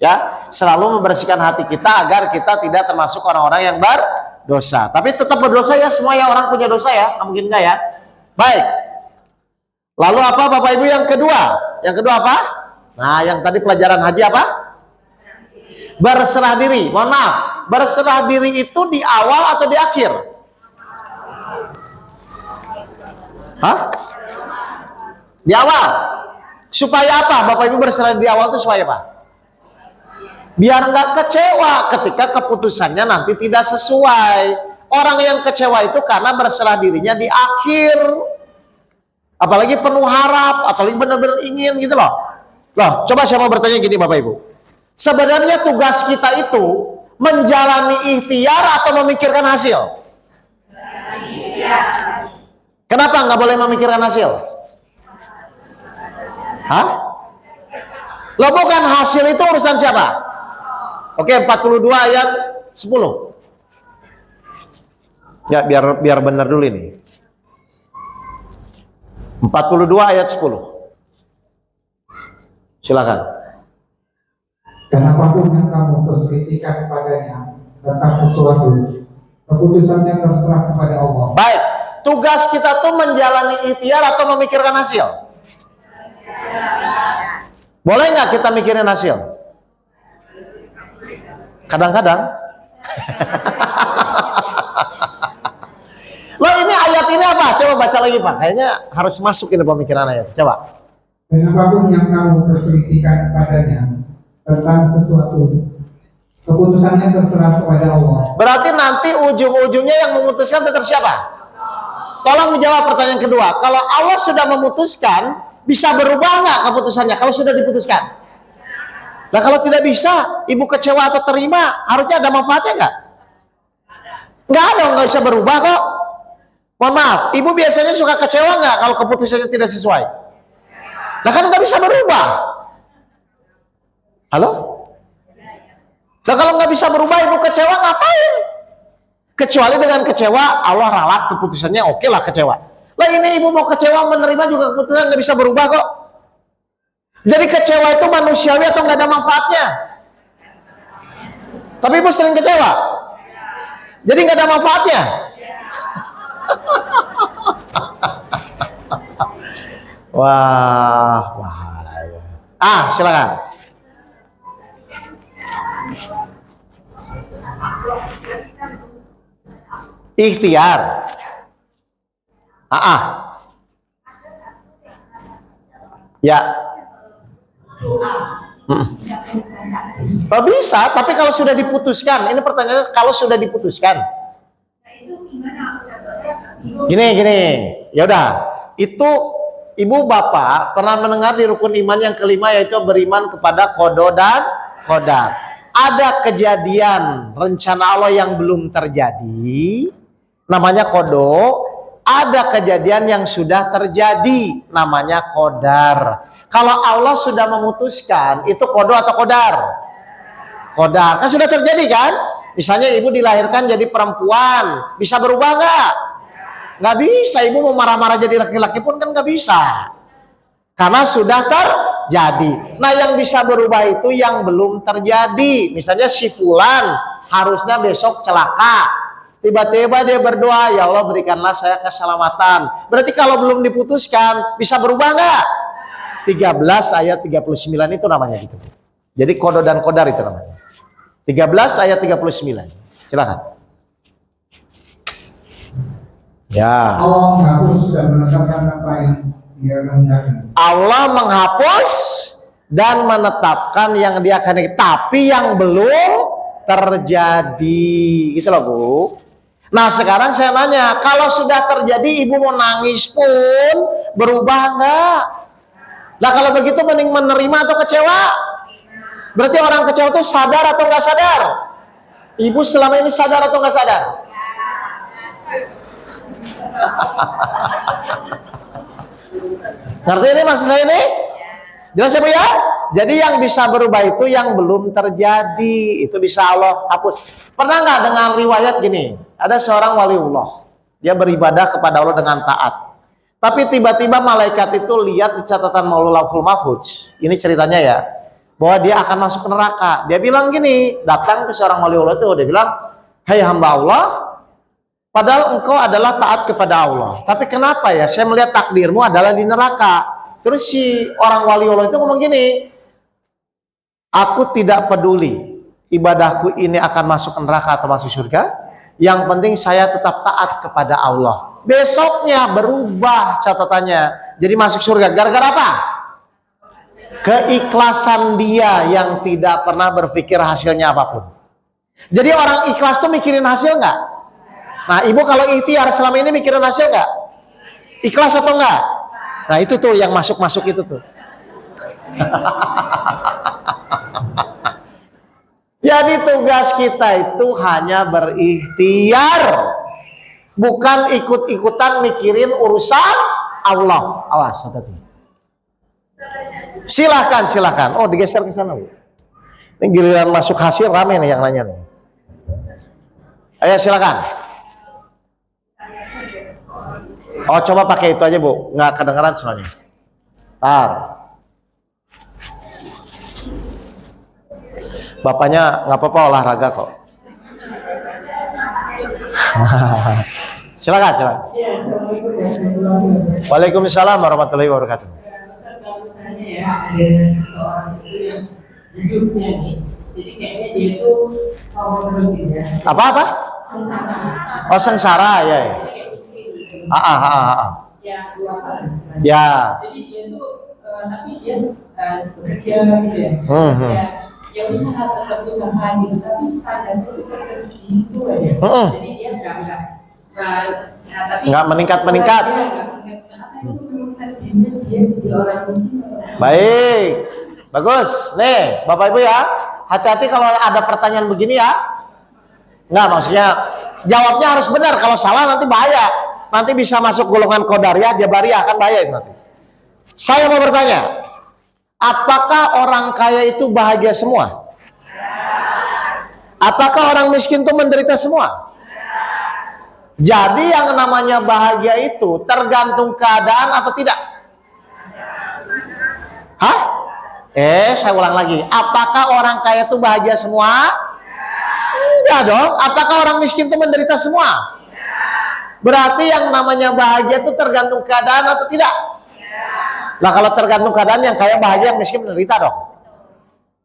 Speaker 1: Ya, selalu membersihkan hati kita agar kita tidak termasuk orang-orang yang berdosa. Tapi tetap berdosa ya, semua ya orang punya dosa ya, nggak mungkin enggak ya. Baik. Lalu apa Bapak Ibu yang kedua? Yang kedua apa? Nah, yang tadi pelajaran haji apa? Berserah diri. Mohon maaf, berserah diri itu di awal atau di akhir? Hah? Di awal. Supaya apa? Bapak Ibu berserah diri di awal itu supaya apa? Biar nggak kecewa ketika keputusannya nanti tidak sesuai. Orang yang kecewa itu karena berserah dirinya di akhir. Apalagi penuh harap, atau benar-benar ingin gitu loh. Loh, coba saya mau bertanya gini Bapak Ibu. Sebenarnya tugas kita itu menjalani ikhtiar atau memikirkan hasil? Kenapa nggak boleh memikirkan hasil? Hah? Loh bukan, hasil itu urusan siapa? Oke, 42 ayat 10. Ya, biar benar dulu ini. 42 ayat 10. Silakan.
Speaker 2: Dan apapun yang kamu perselisihkan kepadanya tentang sesuatu, keputusannya terserah kepada Allah.
Speaker 1: Baik, tugas kita tuh menjalani ikhtiar atau memikirkan hasil? Boleh nggak kita mikirin hasil? Kadang-kadang. Loh ini ayat ini apa? Coba baca lagi Pak. Kayaknya harus masuk ini pemikiran ayat. Coba.
Speaker 2: Dan apapun yang kamu perselisihkan kepadanya tentang sesuatu, Keputusannya terserah kepada Allah.
Speaker 1: Berarti nanti ujung-ujungnya yang memutuskan tetap siapa? Tolong dijawab pertanyaan kedua. Kalau Allah sudah memutuskan, bisa berubah nggak keputusannya kalau sudah diputuskan? Nah kalau tidak bisa, ibu kecewa atau terima, harusnya ada manfaatnya nggak? Nggak ada, nggak bisa berubah kok. Mohon maaf, ibu biasanya suka kecewa nggak kalau keputusannya tidak sesuai? Nah kan nggak bisa berubah. Halo? Nah kalau nggak bisa berubah, ibu kecewa ngapain? Kecuali dengan kecewa, Allah ralat keputusannya, oke lah kecewa. Lah ini ibu mau kecewa menerima juga keputusan nggak bisa berubah kok. Jadi kecewa itu manusiawi atau nggak ada manfaatnya? Tapi ibu sering kecewa, jadi nggak ada manfaatnya. Wah. Silakan. Ikhtiar. Ya. Oh, bisa, tapi kalau sudah diputuskan, ini pertanyaannya kalau sudah diputuskan. Gini, ya udah. Itu ibu bapak pernah mendengar di rukun iman yang kelima yaitu beriman kepada qada dan qadar. Ada kejadian rencana Allah yang belum terjadi, namanya qada. Ada kejadian yang sudah terjadi, namanya qadar. Kalau Allah sudah memutuskan, itu qada atau qadar? Qadar. Kan sudah terjadi kan? Misalnya ibu dilahirkan jadi perempuan, bisa berubah nggak? Nggak bisa. Ibu mau marah-marah jadi laki-laki pun kan nggak bisa. Karena sudah terjadi. Nah yang bisa berubah itu yang belum terjadi. Misalnya si fulan harusnya besok celaka. Tiba-tiba dia berdoa, ya Allah berikanlah saya keselamatan. Berarti kalau belum diputuskan, bisa berubah nggak? 13 ayat 39 itu namanya gitu. Jadi qada dan qadar itu namanya. 13 ayat 39. Silakan. Ya.
Speaker 2: Allah menghapus dan menetapkan apa yang Dia kehendaki.
Speaker 1: Allah menghapus dan menetapkan yang Dia kehendaki, tapi yang belum terjadi. Gitu loh, Bu. Nah sekarang saya nanya, kalau sudah terjadi ibu mau nangis pun berubah enggak? Nah kalau begitu mending menerima atau kecewa? Berarti orang kecewa itu sadar atau enggak sadar? Ibu selama ini sadar atau enggak sadar? Ngerti ini maksud saya ini? Jelas ya Bu ya? Jadi yang bisa berubah itu yang belum terjadi, itu bisa Allah hapus. Pernah nggak dengar riwayat gini? Ada seorang waliullah, dia beribadah kepada Allah dengan taat. Tapi tiba-tiba malaikat itu lihat di catatan Lauhul Mahfuz. Ini ceritanya ya, bahwa dia akan masuk neraka. Dia bilang gini, datang ke seorang waliullah itu, dia bilang, "Hai hamba Allah, padahal engkau adalah taat kepada Allah. Tapi kenapa ya? Saya melihat takdirmu adalah di neraka." Terus si orang waliullah itu ngomong gini, "Aku tidak peduli ibadahku ini akan masuk neraka atau masuk surga. Yang penting saya tetap taat kepada Allah." Besoknya berubah catatannya, jadi masuk surga. Gara-gara apa? Keikhlasan dia yang tidak pernah berpikir hasilnya apapun. Jadi orang ikhlas tuh mikirin hasil nggak? Nah ibu kalau ikhtiar selama ini mikirin hasil nggak? Ikhlas atau enggak? Nah itu tuh yang masuk-masuk itu tuh. Jadi tugas kita itu hanya berikhtiar, bukan ikut-ikutan mikirin urusan Allah. Awas, hati-hati. Silakan. Oh digeser ke sana Bu. Ini giliran masuk hasil rame nih yang nanya nih. Ayo silakan. Oh coba pakai itu aja Bu, nggak kedengeran soalnya. Bapaknya nggak apa-apa olahraga kok. Silakan. Waalaikumsalam warahmatullahi wabarakatuh.
Speaker 5: Ada seseorang itu yang hidupnya nih, jadi kayaknya dia itu sama terus ya.
Speaker 1: Apa? Oh sengsara ya.
Speaker 5: Ya, dua kali.
Speaker 1: Ya.
Speaker 5: Jadi dia tuh tapi dia bekerja gitu ya. Ya.
Speaker 4: ya usaha tetap usaha gitu, tapi standar itu kan di situ aja. Jadi dia
Speaker 1: nggak meningkat.
Speaker 4: Dia jadi orang miskin.
Speaker 1: Baik, bagus. Nih, Bapak Ibu ya, hati-hati kalau ada pertanyaan begini ya. Nggak, maksudnya jawabnya harus benar. Kalau salah nanti bahaya. Nanti bisa masuk golongan Qadariyah, Jabariyah, kan bahaya itu nanti. Saya mau bertanya, apakah orang kaya itu bahagia semua? Apakah orang miskin itu menderita semua? Jadi yang namanya bahagia itu tergantung keadaan atau tidak? Hah? Saya ulang lagi. Apakah orang kaya itu bahagia semua? Enggak dong. Apakah orang miskin itu menderita semua? Berarti yang namanya bahagia itu tergantung keadaan atau tidak? Nah kalau tergantung keadaan, yang kaya bahagia, yang miskin menderita dong.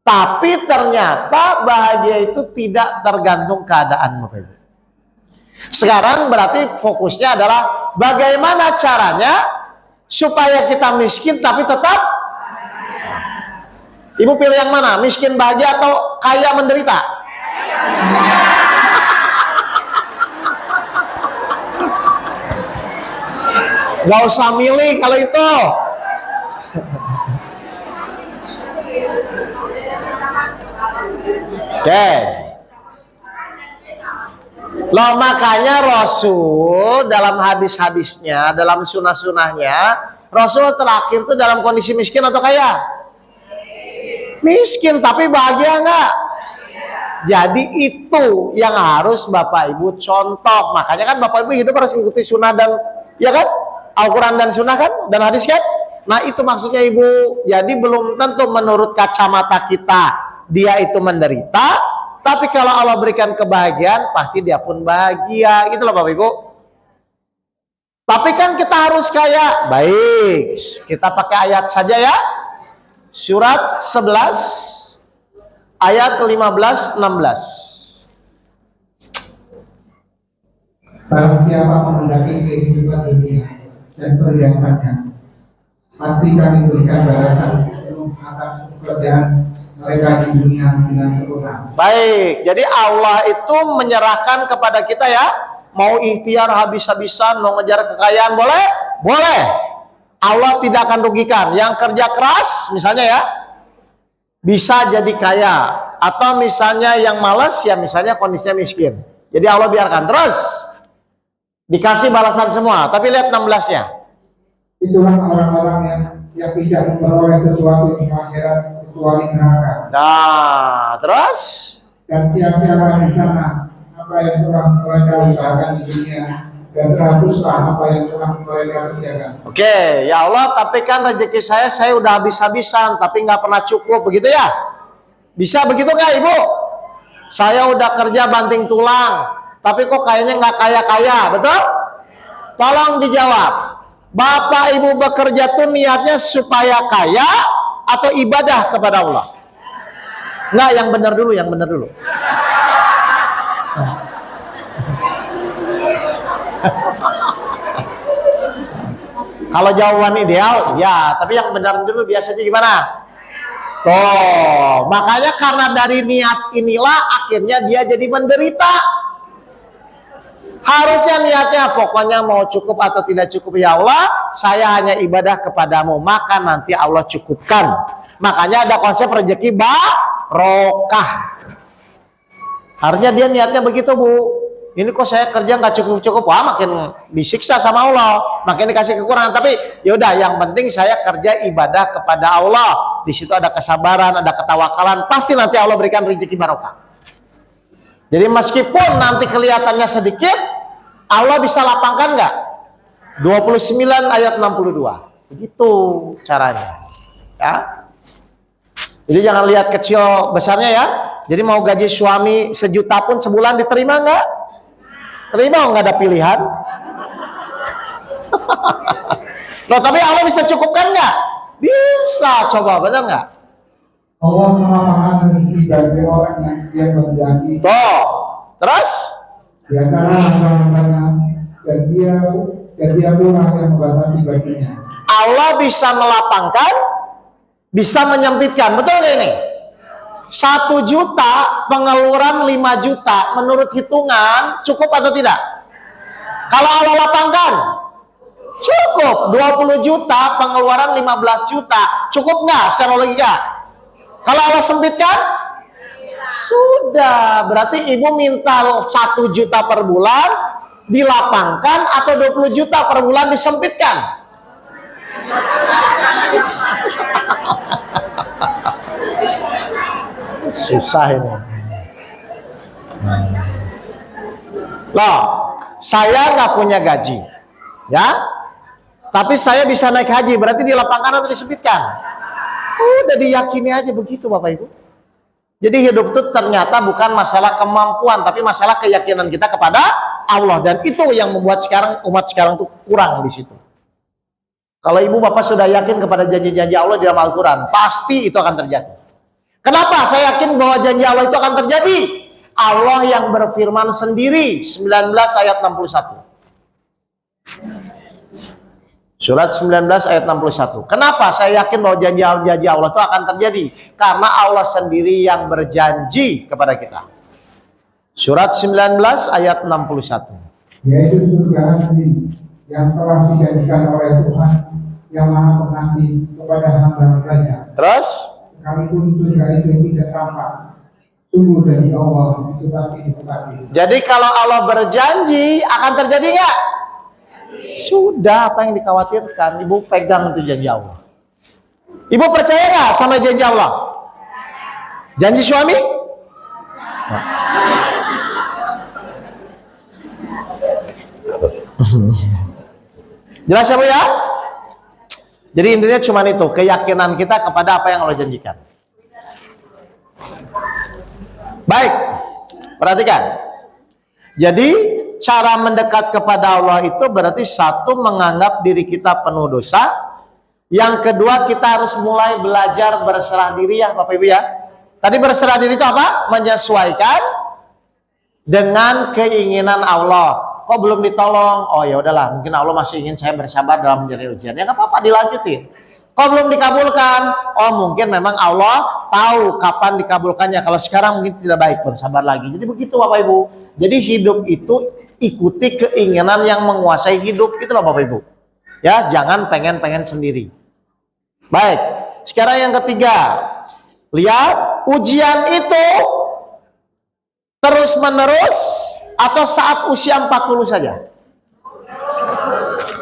Speaker 1: Tapi ternyata bahagia itu tidak tergantung keadaan, Bapak Ibu. Sekarang berarti fokusnya adalah bagaimana caranya supaya kita miskin tapi tetap. Ibu pilih yang mana? Miskin bahagia atau kaya menderita? Gak usah milih kalau itu. Oke. Loh, makanya Rasul dalam hadis-hadisnya, dalam sunnah-sunnahnya, Rasul terakhir itu dalam kondisi miskin atau kaya? Miskin, tapi bahagia enggak? Jadi itu yang harus Bapak Ibu contoh. Makanya kan Bapak Ibu hidup harus mengikuti sunnah dan, ya kan? Al-Quran dan sunnah kan? Dan hadis kan? Nah itu maksudnya Ibu. Jadi belum tentu menurut kacamata kita dia itu menderita. Tapi kalau Allah berikan kebahagiaan, pasti dia pun bahagia. Gitu loh Bapak Ibu. Tapi kan kita harus kaya. Baik, kita pakai ayat saja ya. Surat 11 ayat 15-16.
Speaker 2: Barang siapa menghendaki kehidupan dunia dan perhiasannya, pasti kami berikan balasan penuh atas pekerjaan mereka di dunia dengan sempurna.
Speaker 1: Baik, jadi Allah itu menyerahkan kepada kita ya, mau ikhtiar habis-habisan, mau ngejar kekayaan boleh? Boleh. Allah tidak akan rugikan. Yang kerja keras misalnya ya, bisa jadi kaya. Atau misalnya yang malas ya misalnya kondisinya miskin. Jadi Allah biarkan terus. Dikasih balasan semua. Tapi lihat 16-nya.
Speaker 2: Itulah orang-orang yang tidak memperoleh sesuatu di akhirat kecuali neraka.
Speaker 1: Nah, terus?
Speaker 2: Dan sia-sialah di sana apa yang telah mereka usahakan di dunia, dan terhapuslah apa yang telah mereka kerjakan.
Speaker 1: Oke, ya Allah, tapi kan rezeki saya udah habis-habisan, tapi nggak pernah cukup, begitu ya? Bisa begitu nggak Ibu? Saya udah kerja banting tulang, tapi kok kayaknya nggak kaya-kaya, betul? Tolong dijawab. Bapak Ibu bekerja tuh niatnya supaya kaya atau ibadah kepada Allah? Nggak, yang benar dulu, yang benar dulu. Kalau jawaban ideal, ya, tapi yang benar dulu biasanya gimana? Tuh, makanya karena dari niat inilah akhirnya dia jadi menderita. Harusnya niatnya pokoknya mau cukup atau tidak cukup ya Allah, saya hanya ibadah kepadamu, maka nanti Allah cukupkan. Makanya ada konsep rezeki barokah. Harusnya dia niatnya begitu Bu. Ini kok saya kerja nggak cukup-cukup, wah makin disiksa sama Allah, makin dikasih kekurangan. Tapi yaudah, yang penting saya kerja ibadah kepada Allah. Di situ ada kesabaran, ada ketawakalan, pasti nanti Allah berikan rezeki barokah. Jadi meskipun nanti kelihatannya sedikit, Allah bisa lapangkan nggak? 29 ayat 62. Begitu caranya. Ya. Jadi jangan lihat kecil besarnya ya. Jadi mau gaji suami 1 juta pun sebulan diterima nggak? Terima, nggak ada pilihan. Loh, tapi Allah bisa cukupkan nggak? Bisa, coba benar nggak?
Speaker 2: Allah melapangkan rezeki bagi orang yang dia kehendaki.
Speaker 1: Tuh, terus?
Speaker 2: Di antara hamba-hambanya, dan dia pula yang membatasi baginya.
Speaker 1: Allah bisa melapangkan, bisa menyempitkan, betul nggak ini? 1 juta pengeluaran 5 juta menurut hitungan cukup atau tidak? Kalau Allah lapangkan cukup. 20 juta pengeluaran 15 juta cukup nggak secara logika? Kalau Allah sempitkan sudah, berarti ibu minta 1 juta per bulan dilapangkan atau 20 juta per bulan disempitkan? Susah ini. Loh, saya nggak punya gaji, ya, tapi saya bisa naik haji, berarti dilapangkan atau disempitkan? Udah diyakini aja begitu, Bapak Ibu. Jadi hidup itu ternyata bukan masalah kemampuan, tapi masalah keyakinan kita kepada Allah, dan itu yang membuat sekarang umat sekarang tuh kurang di situ. Kalau ibu bapak sudah yakin kepada janji-janji Allah di dalam Al-Quran, pasti itu akan terjadi. Kenapa saya yakin bahwa janji Allah itu akan terjadi? Allah yang berfirman sendiri, 19 ayat 61. Surat 19 ayat 61. Kenapa saya yakin bahwa janji Allah itu akan terjadi? Karena Allah sendiri yang berjanji kepada kita. Surat 19 ayat 61.
Speaker 2: Yaitu surga asli yang telah dijadikan oleh Tuhan yang Maha Pengasih kepada hamba-hambanya.
Speaker 1: Terus?
Speaker 2: Sekalipun surga itu tidak tampak, sungguh dari Allah itu pasti ditepati.
Speaker 1: Jadi kalau Allah berjanji akan terjadi nggak? Sudah, apa yang dikhawatirkan? Ibu pegang itu janji Allah. Ibu percaya nggak sama janji Allah? Janji suami? Jelas ya Bu ya? Jadi intinya cuma itu, keyakinan kita kepada apa yang Allah janjikan. Baik, perhatikan. Jadi cara mendekat kepada Allah itu berarti satu, menganggap diri kita penuh dosa. Yang kedua, kita harus mulai belajar berserah diri ya Bapak Ibu ya. Tadi berserah diri itu apa? Menyesuaikan dengan keinginan Allah. Kok belum ditolong? Oh ya udahlah, mungkin Allah masih ingin saya bersabar dalam menjalani ujian. Ya nggak apa-apa, dilanjutin. Kok belum dikabulkan? Oh mungkin memang Allah tahu kapan dikabulkannya. Kalau sekarang mungkin tidak baik, bersabar lagi. Jadi begitu Bapak Ibu. Jadi hidup itu ikuti keinginan yang menguasai hidup, itu loh Bapak Ibu. Ya, jangan pengen-pengen sendiri. Baik, sekarang yang ketiga. Lihat, ujian itu terus-menerus atau saat usia 40 saja?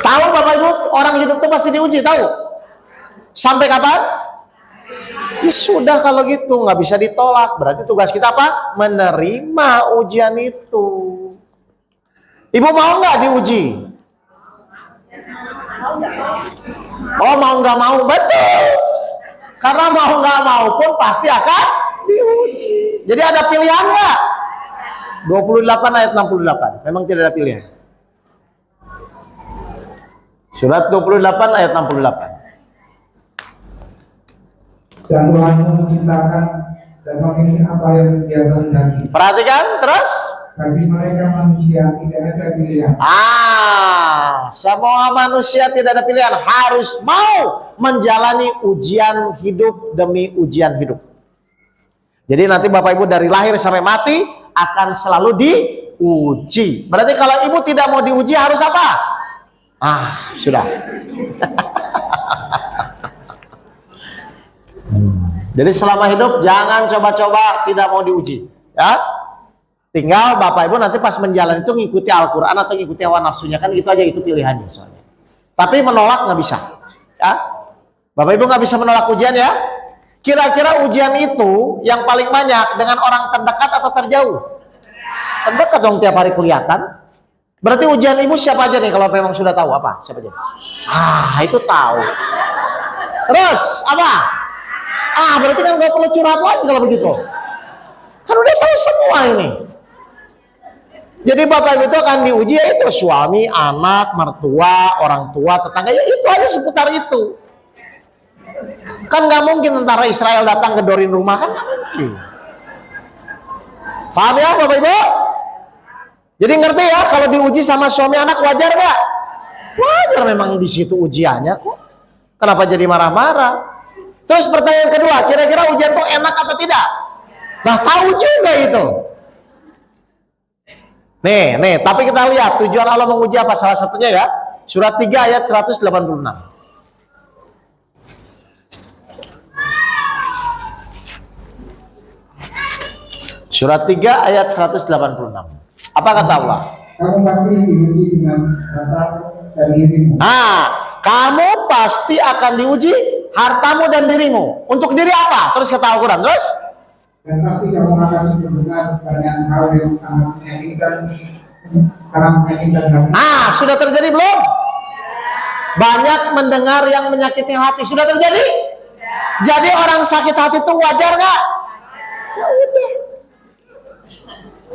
Speaker 1: Tahu Bapak Ibu, orang hidup itu pasti diuji, tahu? Sampai kapan? Ya sudah kalau gitu, nggak bisa ditolak. Berarti tugas kita apa? Menerima ujian itu. Ibu mau nggak diuji? Oh mau nggak mau, betul. Karena mau nggak mau pun pasti akan diuji. Jadi ada pilihan nggak? 28 ayat 68. Memang tidak ada pilihan. Surat 28 ayat 68.
Speaker 2: Dan Tuhan menciptakan dan memilih apa yang Dia kehendaki.
Speaker 1: Perhatikan terus.
Speaker 2: Bagi mereka manusia tidak ada pilihan.
Speaker 1: Semua manusia tidak ada pilihan, harus mau menjalani ujian hidup demi ujian hidup. Jadi nanti Bapak Ibu dari lahir sampai mati akan selalu diuji. Berarti kalau ibu tidak mau diuji harus apa? Sudah. Jadi selama hidup jangan coba-coba tidak mau diuji, ya. Tinggal Bapak Ibu nanti pas menjalani itu ngikuti Al-Quran atau ngikuti hawa nafsunya, kan gitu aja, itu pilihannya soalnya. Tapi menolak nggak bisa, ya. Bapak Ibu nggak bisa menolak ujian ya. Kira-kira ujian itu yang paling banyak dengan orang terdekat atau terjauh? Terdekat dong, tiap hari kelihatan. Berarti ujian ibu siapa aja nih kalau memang sudah tahu apa? Siapa aja? Itu tahu. Terus apa? Berarti kan nggak perlu curhat lagi kalau begitu. Kan udah tahu semua ini. Jadi Bapak Ibu itu akan diuji yaitu suami, anak, mertua, orang tua, tetangga, ya itu aja seputar itu. Kan nggak mungkin tentara Israel datang gedorin rumah, kan nggak mungkin. Paham ya Bapak Ibu? Jadi ngerti ya kalau diuji sama suami anak wajar nggak? Wajar, memang di situ ujiannya kok. Kenapa jadi marah-marah? Terus pertanyaan kedua, kira-kira ujian itu enak atau tidak? Nah, tahu juga itu. Nih, tapi kita lihat tujuan Allah menguji apa, salah satunya ya. Surat 3 ayat 186. Surat 3 ayat 186. Apa kata Allah?
Speaker 2: Kamu pasti diuji dengan harta dan dirimu.
Speaker 1: Kamu pasti akan diuji hartamu dan dirimu. Untuk diri apa? Terus kata Al-Quran. Terus?
Speaker 2: Dan pasti kamu akan mendengar banyak hal yang sangat menyakitkan hati.
Speaker 1: Sudah terjadi belum? Banyak mendengar yang menyakiti hati. Sudah terjadi? Jadi orang sakit hati itu wajar nggak? Ya udah.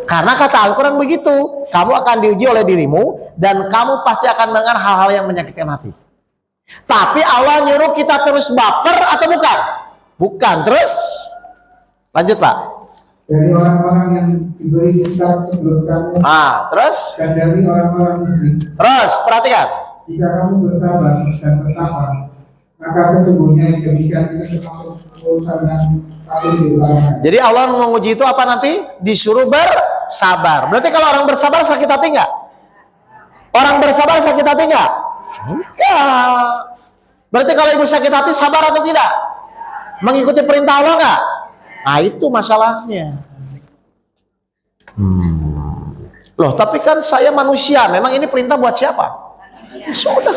Speaker 1: Karena kata Al-Quran begitu, kamu akan diuji oleh dirimu dan kamu pasti akan mendengar hal-hal yang menyakitkan hati. Tapi Allah nyuruh kita terus baper atau bukan? Bukan. Terus lanjut Pak.
Speaker 2: Dari orang-orang yang diberi kitab sebelum kamu.
Speaker 1: Terus?
Speaker 2: Dan dari orang-orang musyrik.
Speaker 1: Terus perhatikan.
Speaker 2: Jika kamu bersabar dan bertakwa, maka sesungguhnya yang demikian itu termasuk urusan yang patut diutamakan.
Speaker 1: Jadi Allah menguji itu apa nanti? Disuruh bersabar. Berarti kalau orang bersabar sakit hati nggak? Orang bersabar sakit hati nggak? Enggak. Berarti kalau ibu sakit hati sabar atau tidak? Mengikuti perintah Allah nggak? Nah itu masalahnya. Loh tapi kan saya manusia. Memang ini perintah buat siapa? Sudah.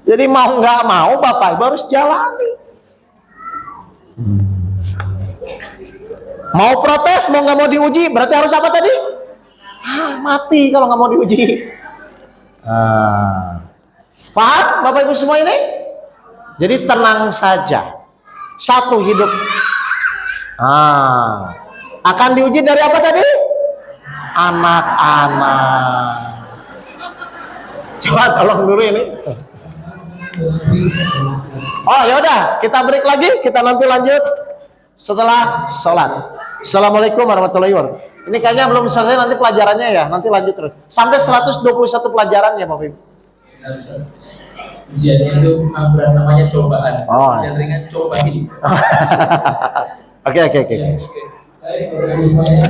Speaker 1: Jadi mau nggak mau Bapak Ibu harus jalani. Mau protes, mau nggak mau diuji, berarti harus apa tadi? Mati kalau nggak mau diuji. Paham Bapak Ibu semua ini? Jadi tenang saja. Satu hidup. Akan diuji dari apa tadi? Anak-anak. Coba tolong dulu ini. Oh ya udah, kita break lagi, kita nanti lanjut setelah sholat. Assalamualaikum warahmatullahi wabarakatuh. Ini kayaknya belum selesai nanti pelajarannya ya, nanti lanjut terus. Sampai 121 pelajaran ya Bapak Ibu.
Speaker 6: Ujiannya itu namanya cobaan.
Speaker 1: Oh.
Speaker 6: Ujian ringan cobain.
Speaker 1: Oke.
Speaker 6: Baik, Bapak Ibu semuanya.